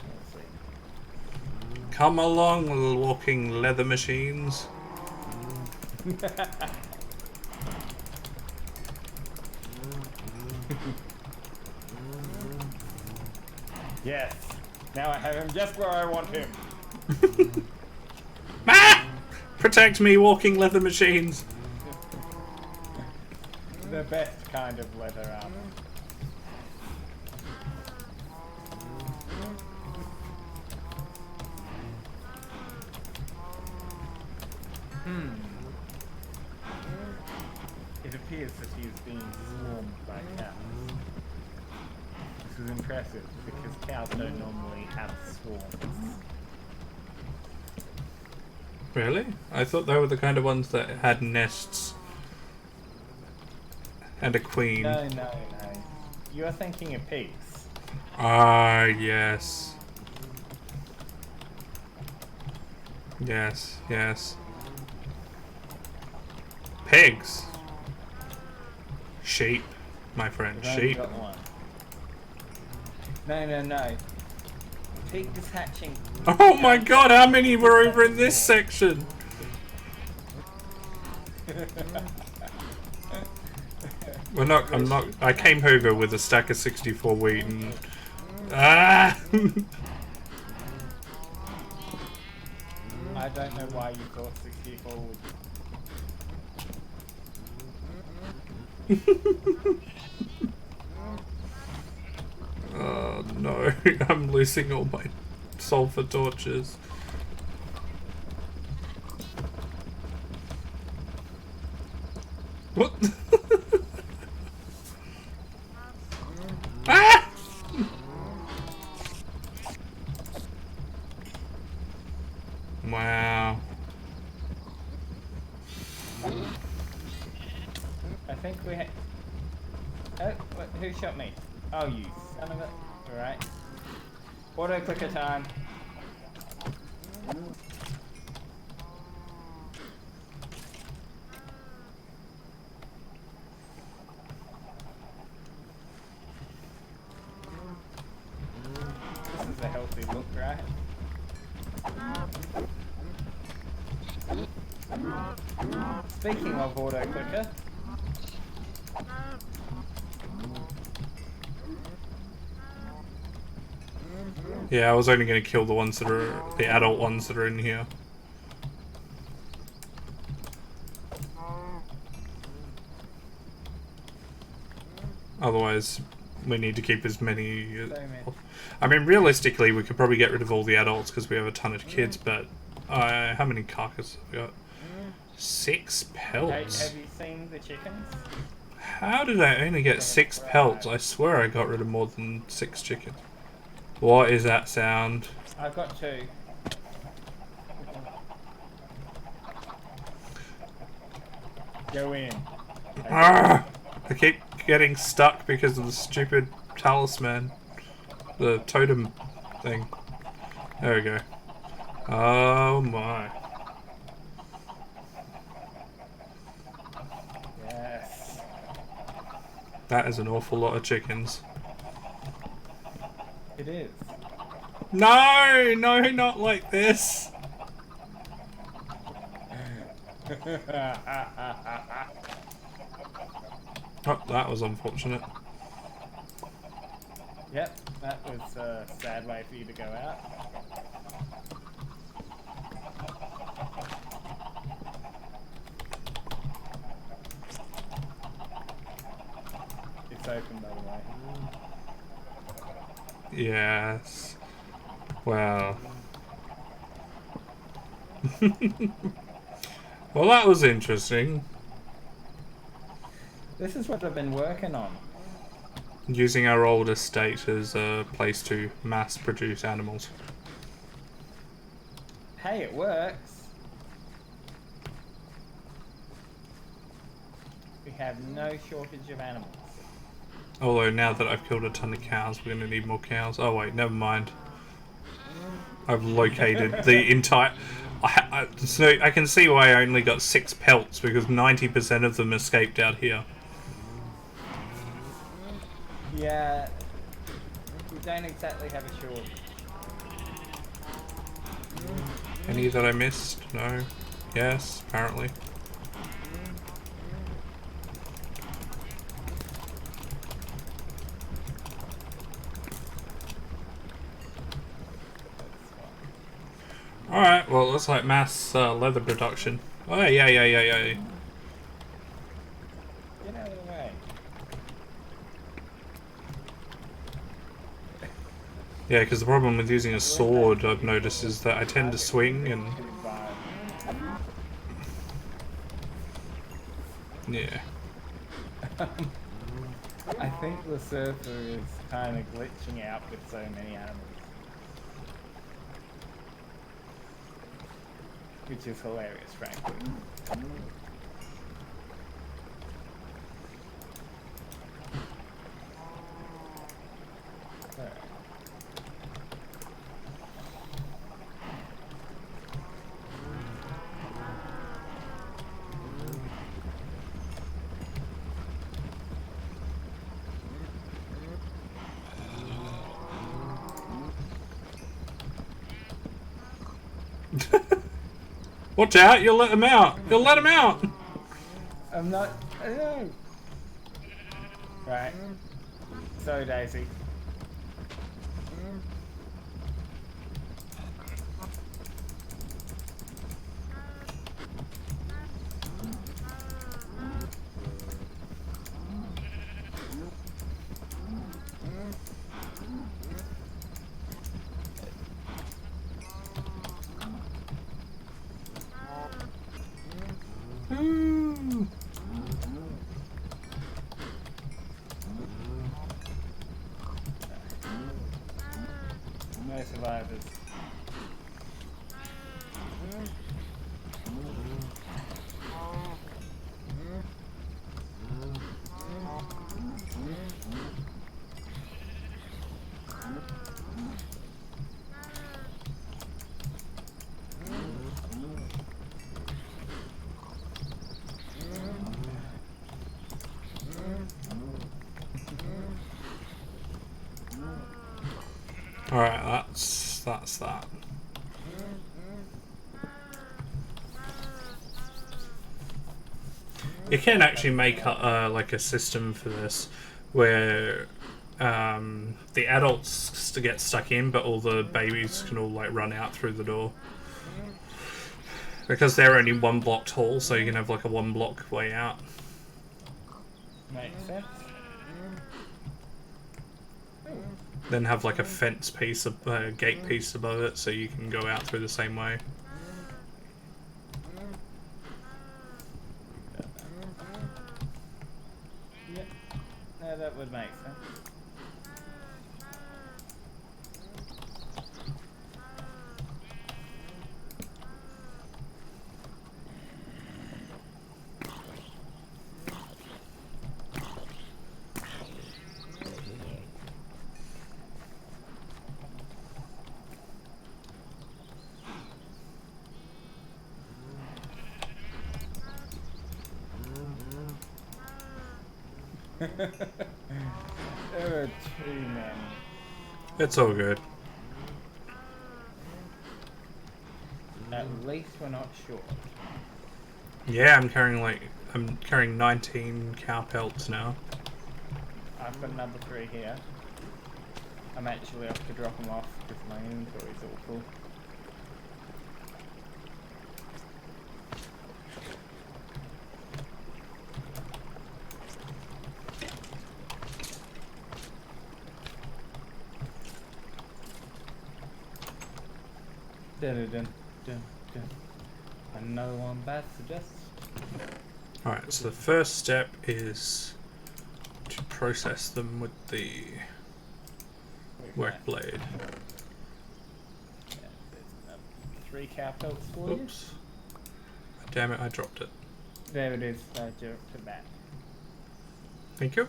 Let's see. Come along, little walking leather machines. Yes. Now I have him just where I want him. Ah! Protect me, walking leather machines. The best kind of leather armor. It appears that he is being swarmed by cows. This is impressive because cows don't normally have swarms. Really? I thought they were the kind of ones that had nests. And a queen. No. You're thinking of pigs. Ah, yes. Yes. Pigs. Sheep, my friend. I've only Sheep. got one. No. Pig is hatching. Oh my god, how many were over in this We're not. I'm not. I came over with a stack of 64 wheat and. Ah! I don't know why you thought 64 would. Oh no! I'm losing all my sulfur torches. What? Ah! Wow. I think we had. Oh, what, who shot me? Oh, you son of a. Alright. Auto clicker time. This is a healthy look, right? Speaking of auto clicker. Yeah, I was only going to kill the ones that are the adult ones that are in here. Otherwise, we need to keep as many. I mean, realistically, we could probably get rid of all the adults because we have a ton of kids. But how many carcasses have we got? 6 pelts. Have you seen the chickens? How did I only get 6 pelts? I swear I got rid of more than 6 chickens. What is that sound? I've got 2. Go in. I keep getting stuck because of the stupid talisman. The totem thing. There we go. Oh my. Yes. That is an awful lot of chickens. It is. No! No, not like this! Oh, that was unfortunate. Yep, that was a sad way for you to go out. It's open, by the way. Yes. Well. Well, that was interesting. This is what I've been working on. Using our old estate as a place to mass produce animals. Hey, it works. We have no shortage of animals. Although now that I've killed a ton of cows, we're going to need more cows. Oh wait, never mind. I've located the entire... so I can see why I only got 6 pelts, because 90% of them escaped out here. Yeah, we don't exactly have a shortage. Any that I missed? No? Yes, apparently. Alright, well, it looks like mass leather production. Oh, yeah. Get out of the way. Yeah, because the problem with using a sword, I've noticed, is that I tend to swing and... Yeah. I think the surfer is kind of glitching out with so many animals. Which is hilarious, frankly. Alright. Watch out, you'll let him out! You'll let him out! I'm not... I know. Right. So, Daisy. Ooh. No survivors. Alright, that's that. You can actually make like a system for this where the adults to get stuck in, but all the babies can all like run out through the door. Because they're only one block tall, so you can have like a 1 block way out. Makes sense. Then have like a fence piece, gate piece above it, so you can go out through the same way. Yep. No, that would make sense. There are too many. It's all good. At least we're not short. Yeah, I'm carrying 19 cow pelts now. I've got number 3 here. I'm actually off to drop them off because my inventory's all full. Dun dun dun dun. Another one bad suggests. Alright, so the first step is to process them with the work blade. Yeah, there's 3 cow pelts for you. Oops. Damn it, I dropped it. There it is. I jerked it back. Thank you.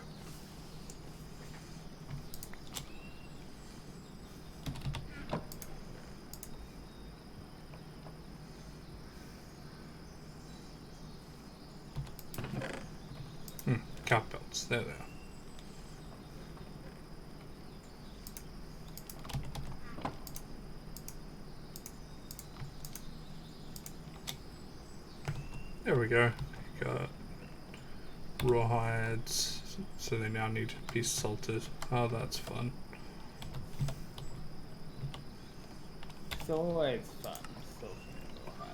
Cow pelts, there they are. There we go. Got rawhides, so they now need to be salted. Oh, that's fun. It's always fun. Salting rawhide.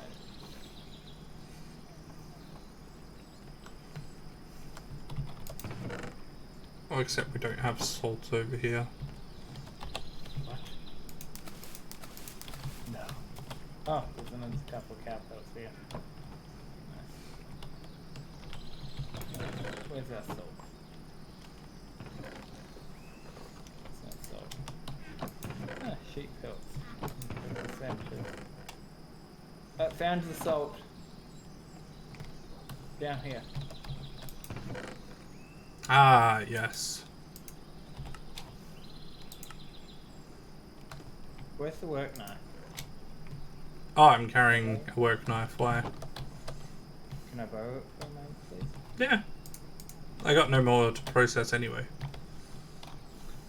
Oh, except we don't have salt over here. What? No. Oh, there's another couple of cow pelts here. Nice. Where's our salt? It's not salt. Ah, sheep pelts. Where's that too? Found the salt. Down here. Ah, yes. Where's the work knife? Oh, I'm carrying a work knife. Why? Can I borrow it for a moment, please? Yeah. I got no more to process anyway.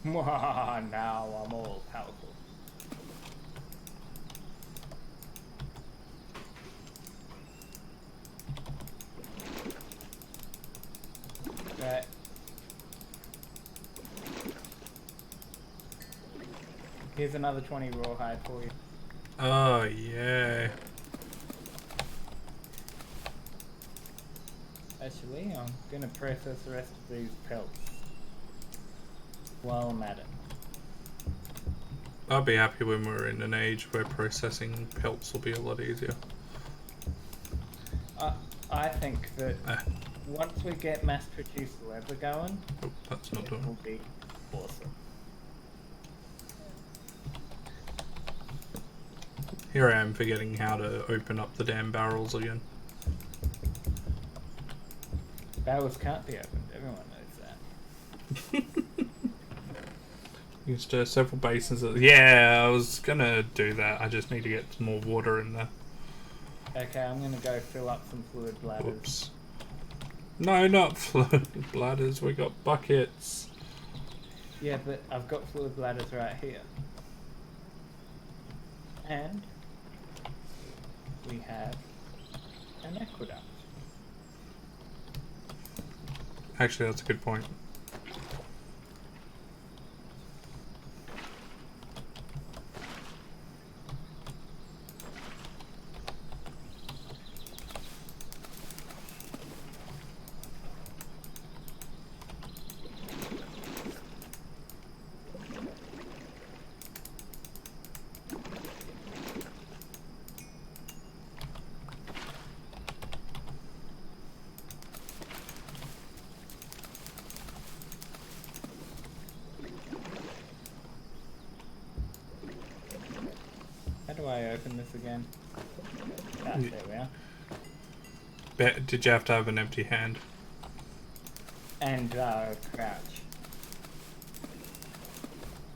Now I'm all powerful. Right. Here's another 20 rawhide for you. Oh, yeah. Actually, I'm going to process the rest of these pelts while I'm at it. I'll be happy when we're in an age where processing pelts will be a lot easier. I think that once we get mass-produced leather going, Oh, that's not it doing will be awesome. Here I am forgetting how to open up the damn barrels again. Barrels can't be opened, everyone knows that. Used several basins. Yeah, I was gonna do that. I just need to get some more water in there. Okay, I'm gonna go fill up some fluid bladders. Whoops. No, not fluid bladders. We got buckets. Yeah, but I've got fluid bladders right here. And we have an aqueduct. Actually, that's a good point. How do I open this again? Ah, there we are. Did you have to have an empty hand? And crouch.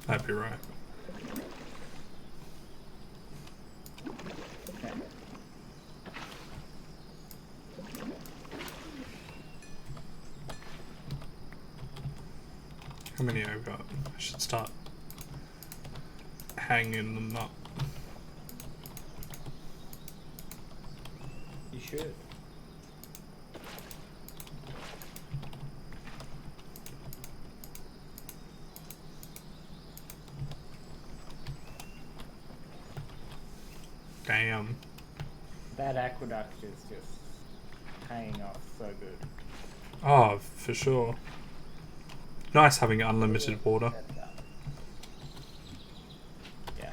That'd be right. Okay. How many I've got? I should start hanging them up. You should. Damn. That aqueduct is just paying off so good. Oh, for sure. Nice having unlimited water. Yeah.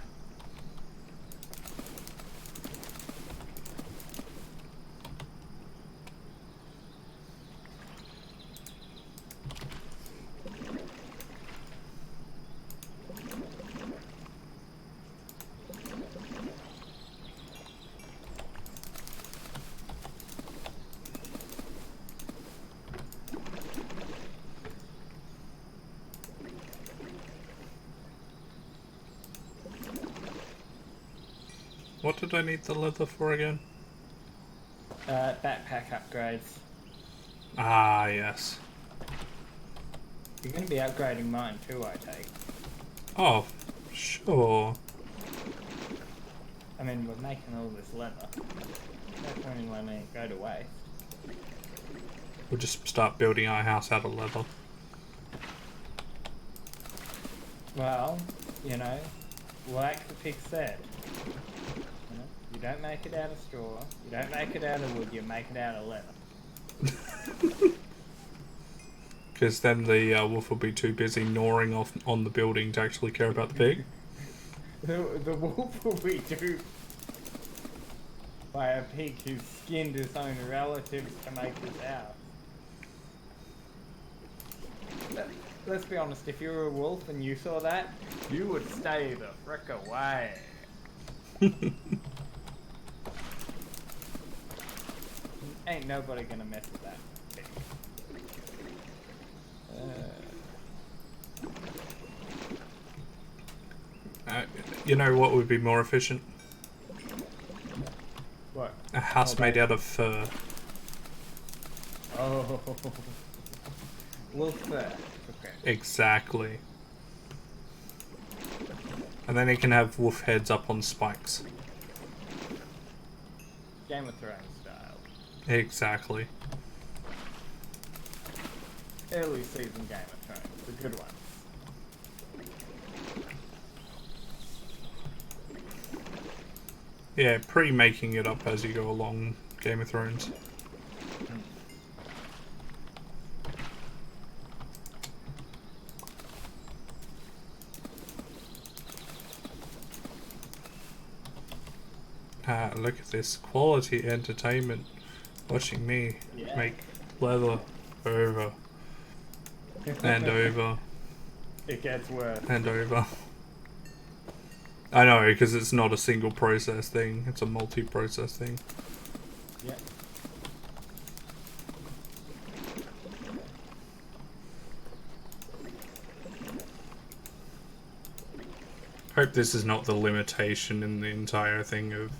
What did I need the leather for again? Backpack upgrades. Ah, yes. You're going to be upgrading mine too, I take. Oh, sure. I mean, we're making all this leather. No point in letting it go to waste. We'll just start building our house out of leather. Well, you know, like the pig said, you know, you don't make it out of straw, you don't make it out of wood, you make it out of leather. Because then the wolf will be too busy gnawing off on the building to actually care about the pig. The wolf will be duped by a pig who skinned his own relatives to make his house. Let's be honest, if you were a wolf and you saw that, you would stay the frick away. Ain't nobody gonna mess with that pig. You know what would be more efficient? What? A house made out of fur. Oh, wolf fur. Okay. Exactly. And then he can have wolf heads up on spikes. Game of Thrones style. Exactly. Early season Game of Thrones, the good ones. Yeah, pre-making it up as you go along, Game of Thrones. Ah, look at this quality entertainment. Watching me Yeah. make leather over and over It gets worse. and over. I know, because it's not a single process thing, it's a multi-process thing. Yeah. Hope this is not the limitation in the entire thing of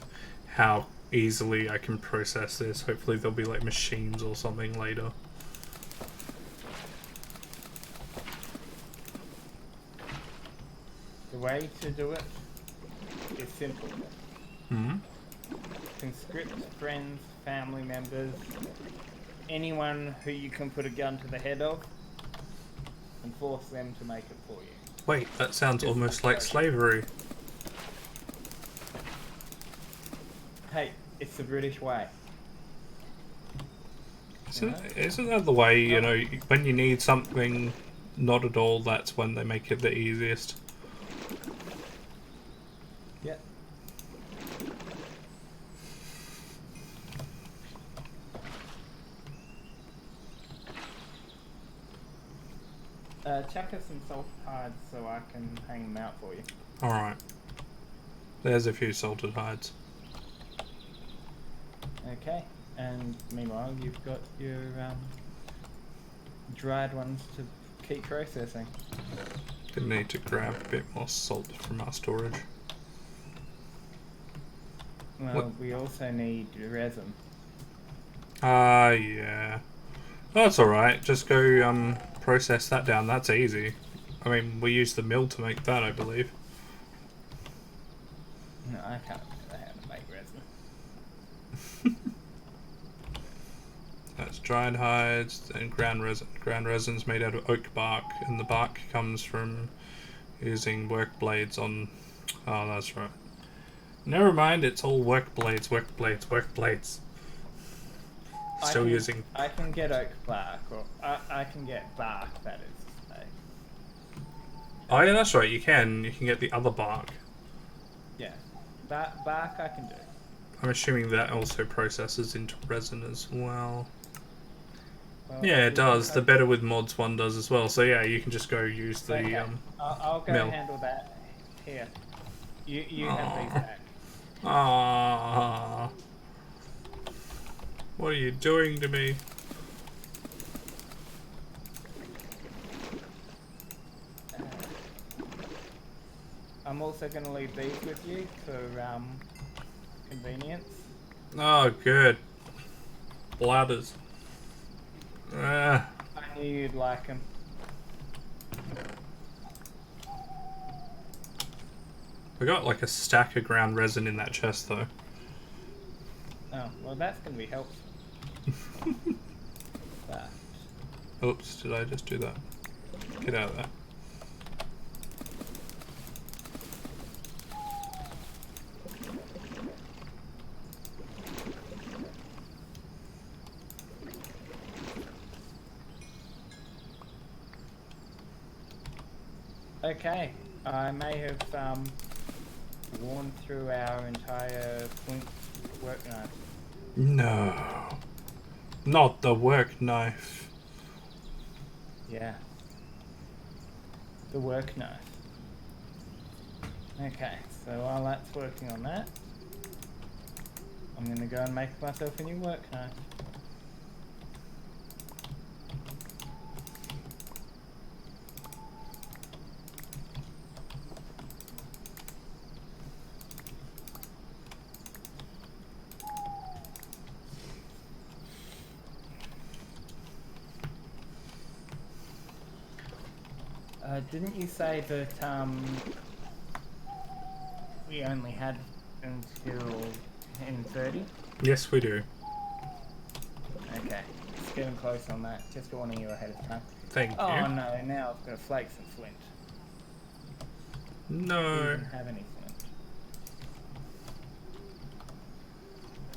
how easily I can process this. Hopefully there'll be like machines or something later. The way to do it is simple. Hmm? Conscript friends, family members, anyone who you can put a gun to the head of, and force them to make it for you. Wait, that sounds Just almost like slavery. Hey, it's the British way. Isn't that the way, you know, when you need something not at all, that's when they make it the easiest? Yeah. Chuck us some salt hides so I can hang them out for you. Alright. There's a few salted hides. Okay. And meanwhile, you've got your dried ones to keep processing. Gonna need to grab a bit more salt from our storage. Well, What? we also need resin. Yeah. Oh, that's alright. Just go process that down. That's easy. I mean, we use the mill to make that, I believe. No, I can't remember how to make resin. That's dried hides and ground resin. Ground resin's made out of oak bark, and the bark comes from using work blades on... Oh, that's right. Never mind, it's all work blades, work blades, work blades. Still using... I can get oak bark, or I can get bark, that is to say. Oh yeah, that's right, you can. You can get the other bark. Yeah. Bark I can do. I'm assuming that also processes into resin as well. Well, Yeah, it does. The Better with Mods one does as well. So yeah, you can just go use the Okay. I'll go mill. handle that. Here. You have these back. Ah, what are you doing to me? I'm also going to leave these with you for convenience. Oh, good. Bladders. Ah. I knew you'd like them. We got like a stack of ground resin in that chest though. Oh, well that's going to be helpful. But Oops, did I just do that? Get out of there. okay, I may have worn through our entire flint work knife. No. Not the work knife. Yeah. The work knife. Okay, so while that's working on that, I'm going to go and make myself a new work knife. Didn't you say that we only had until 10:30? Yes, we do. Okay, it's getting close on that. Just warning you ahead of time. Thank Oh you. no, now I've got flakes and flint. We No. didn't have any flint.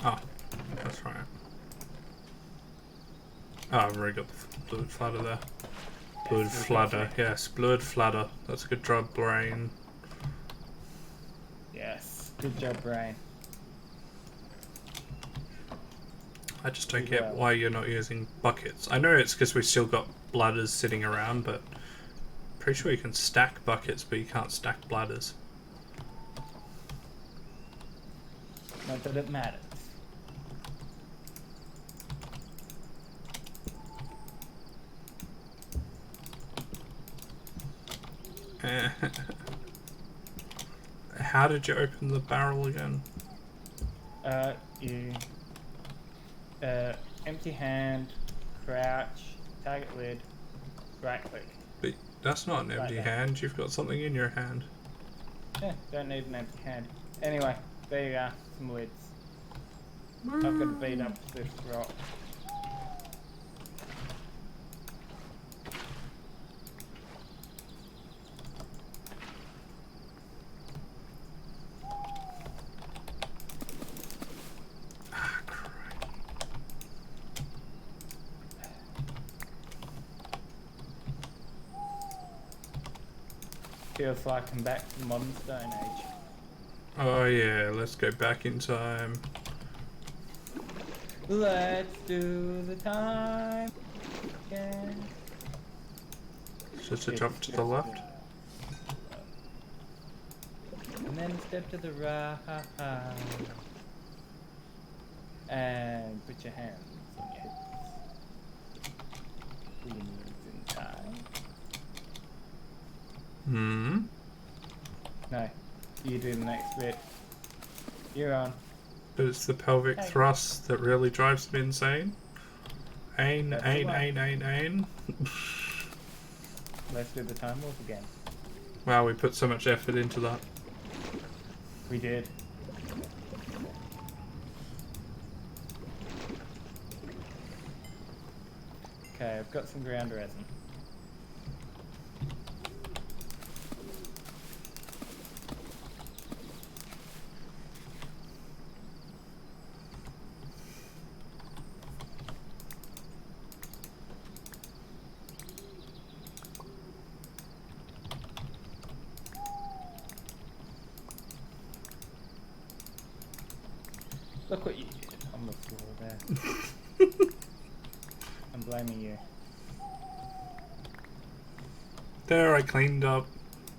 Oh, that's right. Oh, I've already got the fluid flutter there. Fluid flutter, yes, fluid flutter. That's a good job, brain. Yes, good job, brain. I just don't get why you're not using buckets. I know it's because we still got bladders sitting around, but pretty sure you can stack buckets, but you can't stack bladders. Not that it matters. How did you open the barrel again? You empty hand, crouch, target lid, right click. But that's not an empty hand, you've got something in your hand. Yeah, don't need an empty hand. Anyway, there you are, some lids. I've got to beat up this rock. Feels like I'm back to the modern Stone Age. Oh yeah, let's go back in time. Let's do the time again. Just a jump to the left. And then step to the right. And put your hands on your hips. Knees in time. Hmm? No, you do the next bit. You're on. But it's the pelvic thrust that really drives me insane. Ain. Let's do the time warp again. Wow, we put so much effort into that. We did. Okay, I've got some ground resin. Look what you did on the floor there. I'm blaming you. There, I cleaned up.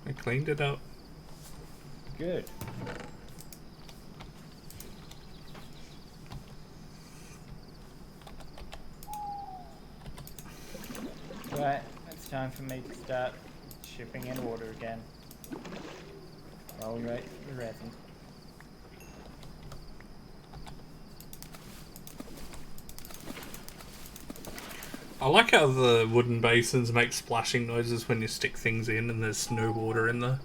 I cleaned it up. Good. Right, it's time for me to start shipping in water again. While we wait for the resin. I like how the wooden basins make splashing noises when you stick things in and there's no water in there.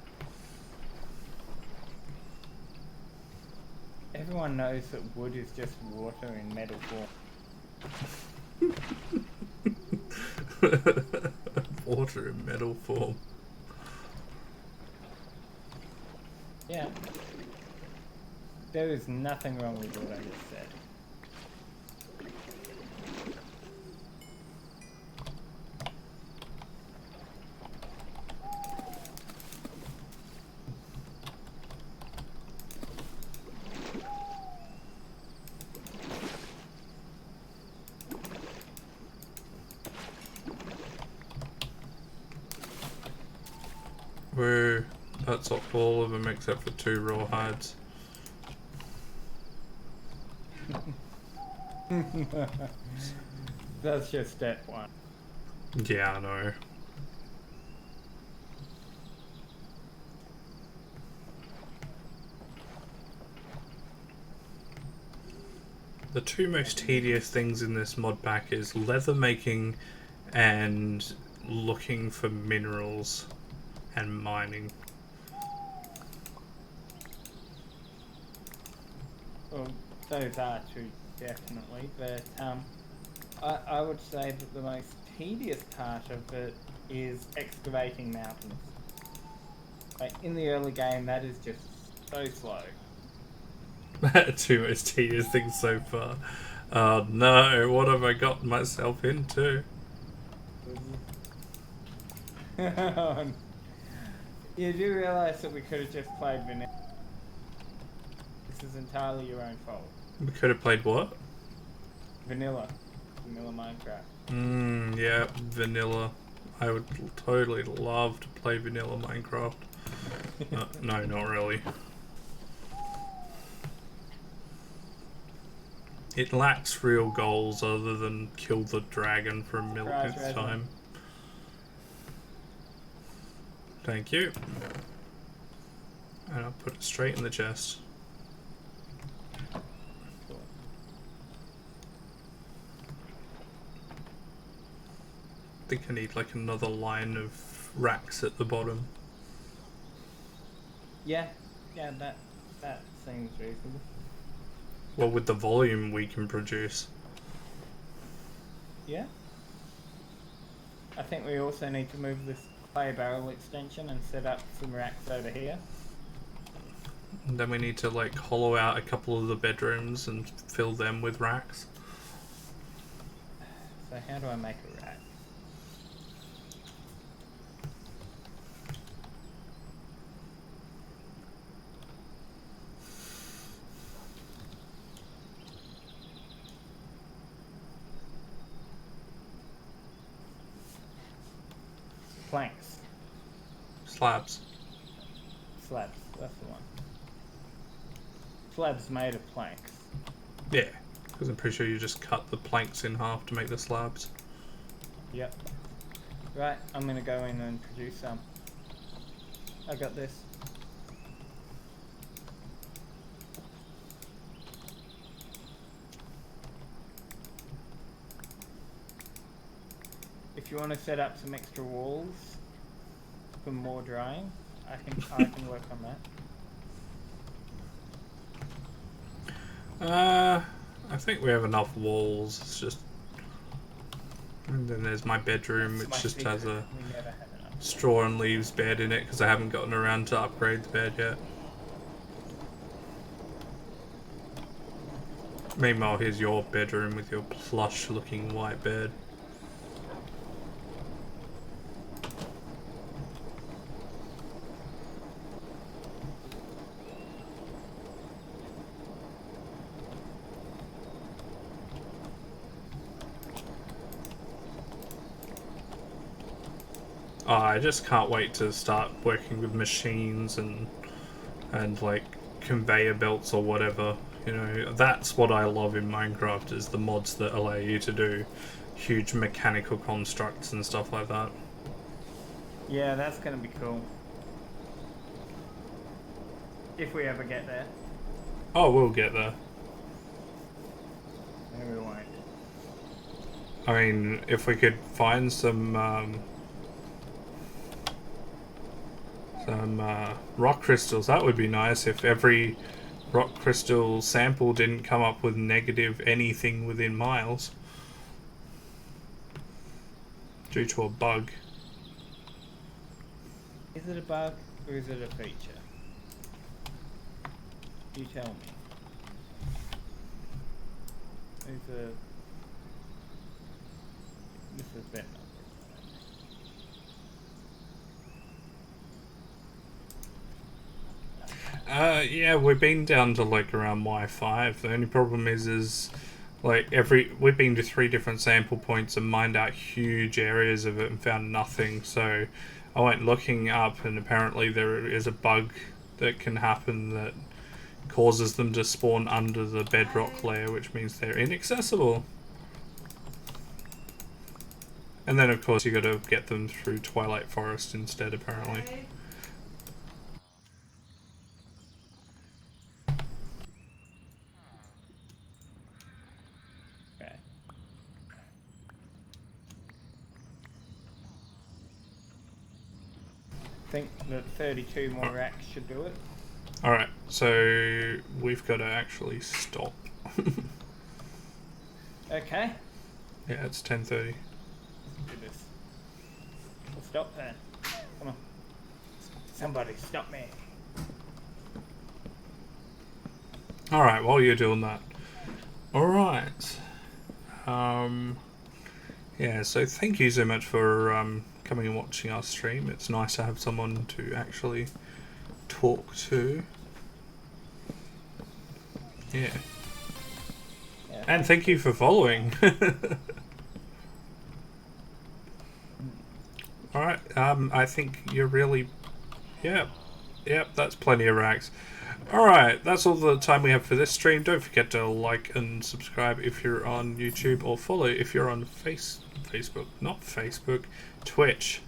Everyone knows that wood is just water in metal form. Water in metal form. Yeah. There is nothing wrong with what I just said. Woo. That's all of them except for 2 rawhides. That's just step one. Yeah, I know. The 2 most tedious things in this mod pack is leather making and looking for minerals and mining. Well, those are true, definitely, but I would say that the most tedious part of it is excavating mountains. Like, in the early game, that is just so slow. Two most tedious things so far. Oh no, what have I gotten myself into? You do realise that we could have just played vanilla. This is entirely your own fault. We could have played what? Vanilla. Vanilla Minecraft. Yeah, vanilla. I would totally love to play vanilla Minecraft. No, not really. It lacks real goals other than kill the dragon for a millionth time. Thank you. And I'll put it straight in the chest. I think I need like another line of racks at the bottom. Yeah, that seems reasonable. Well, with the volume we can produce. Yeah. I think we also need to move this clay barrel extension and set up some racks over here. And then we need to like hollow out a couple of the bedrooms and fill them with racks. So how do I make a rack? Planks. Slabs. Slabs, that's the one. Slabs made of planks. Yeah, because I'm pretty sure you just cut the planks in half to make the slabs. Yep. Right, I'm gonna go in and produce some. I got this. If you want to set up some extra walls for more drying, I can work on that. I think we have enough walls. It's just, and then there's my bedroom, which just has a straw and leaves bed in it because I haven't gotten around to upgrade the bed yet. Meanwhile, here's your bedroom with your plush-looking white bed. Oh, I just can't wait to start working with machines and like conveyor belts or whatever. You know, that's what I love in Minecraft, is the mods that allow you to do huge mechanical constructs and stuff like that. Yeah, that's gonna be cool. If we ever get there. Oh, we'll get there. Maybe we won't. I mean, if we could find some rock crystals, that would be nice. If every rock crystal sample didn't come up with negative anything within miles due to a bug. Is it a bug or is it a feature? You tell me. This is better. Yeah, we've been down to like around Y5. The only problem is like we've been to 3 different sample points and mined out huge areas of it and found nothing. So I went looking up, and apparently there is a bug that can happen that causes them to spawn under the bedrock layer, which means they're inaccessible. And then of course you got to get them through Twilight Forest instead, apparently. I think that 32 more racks should do it. Alright, so we've got to actually stop. Okay. Yeah, it's 10:30. Do this. We'll stop then. Come on. Somebody stop me. Alright, while you're doing that. Alright. Yeah, so thank you so much for coming and watching our stream. It's nice to have someone to actually talk to. Yeah. Yeah. And thank you for following. Alright, I think you're really... Yep, that's plenty of racks. Alright, that's all the time we have for this stream. Don't forget to like and subscribe if you're on YouTube, or follow if you're on Facebook, not Facebook, Twitch.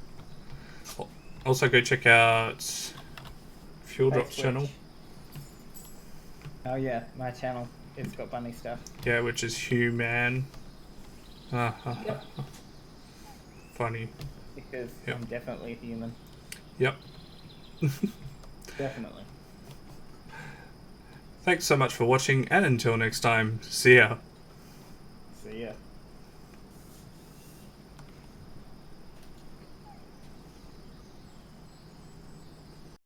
Also go check out Fuel Drop's channel. Oh yeah, my channel. It's got funny stuff. Yeah, which is Human. Yep. Funny. Because Yep. I'm definitely human. Yep. Definitely. Thanks so much for watching, and until next time, see ya. See ya.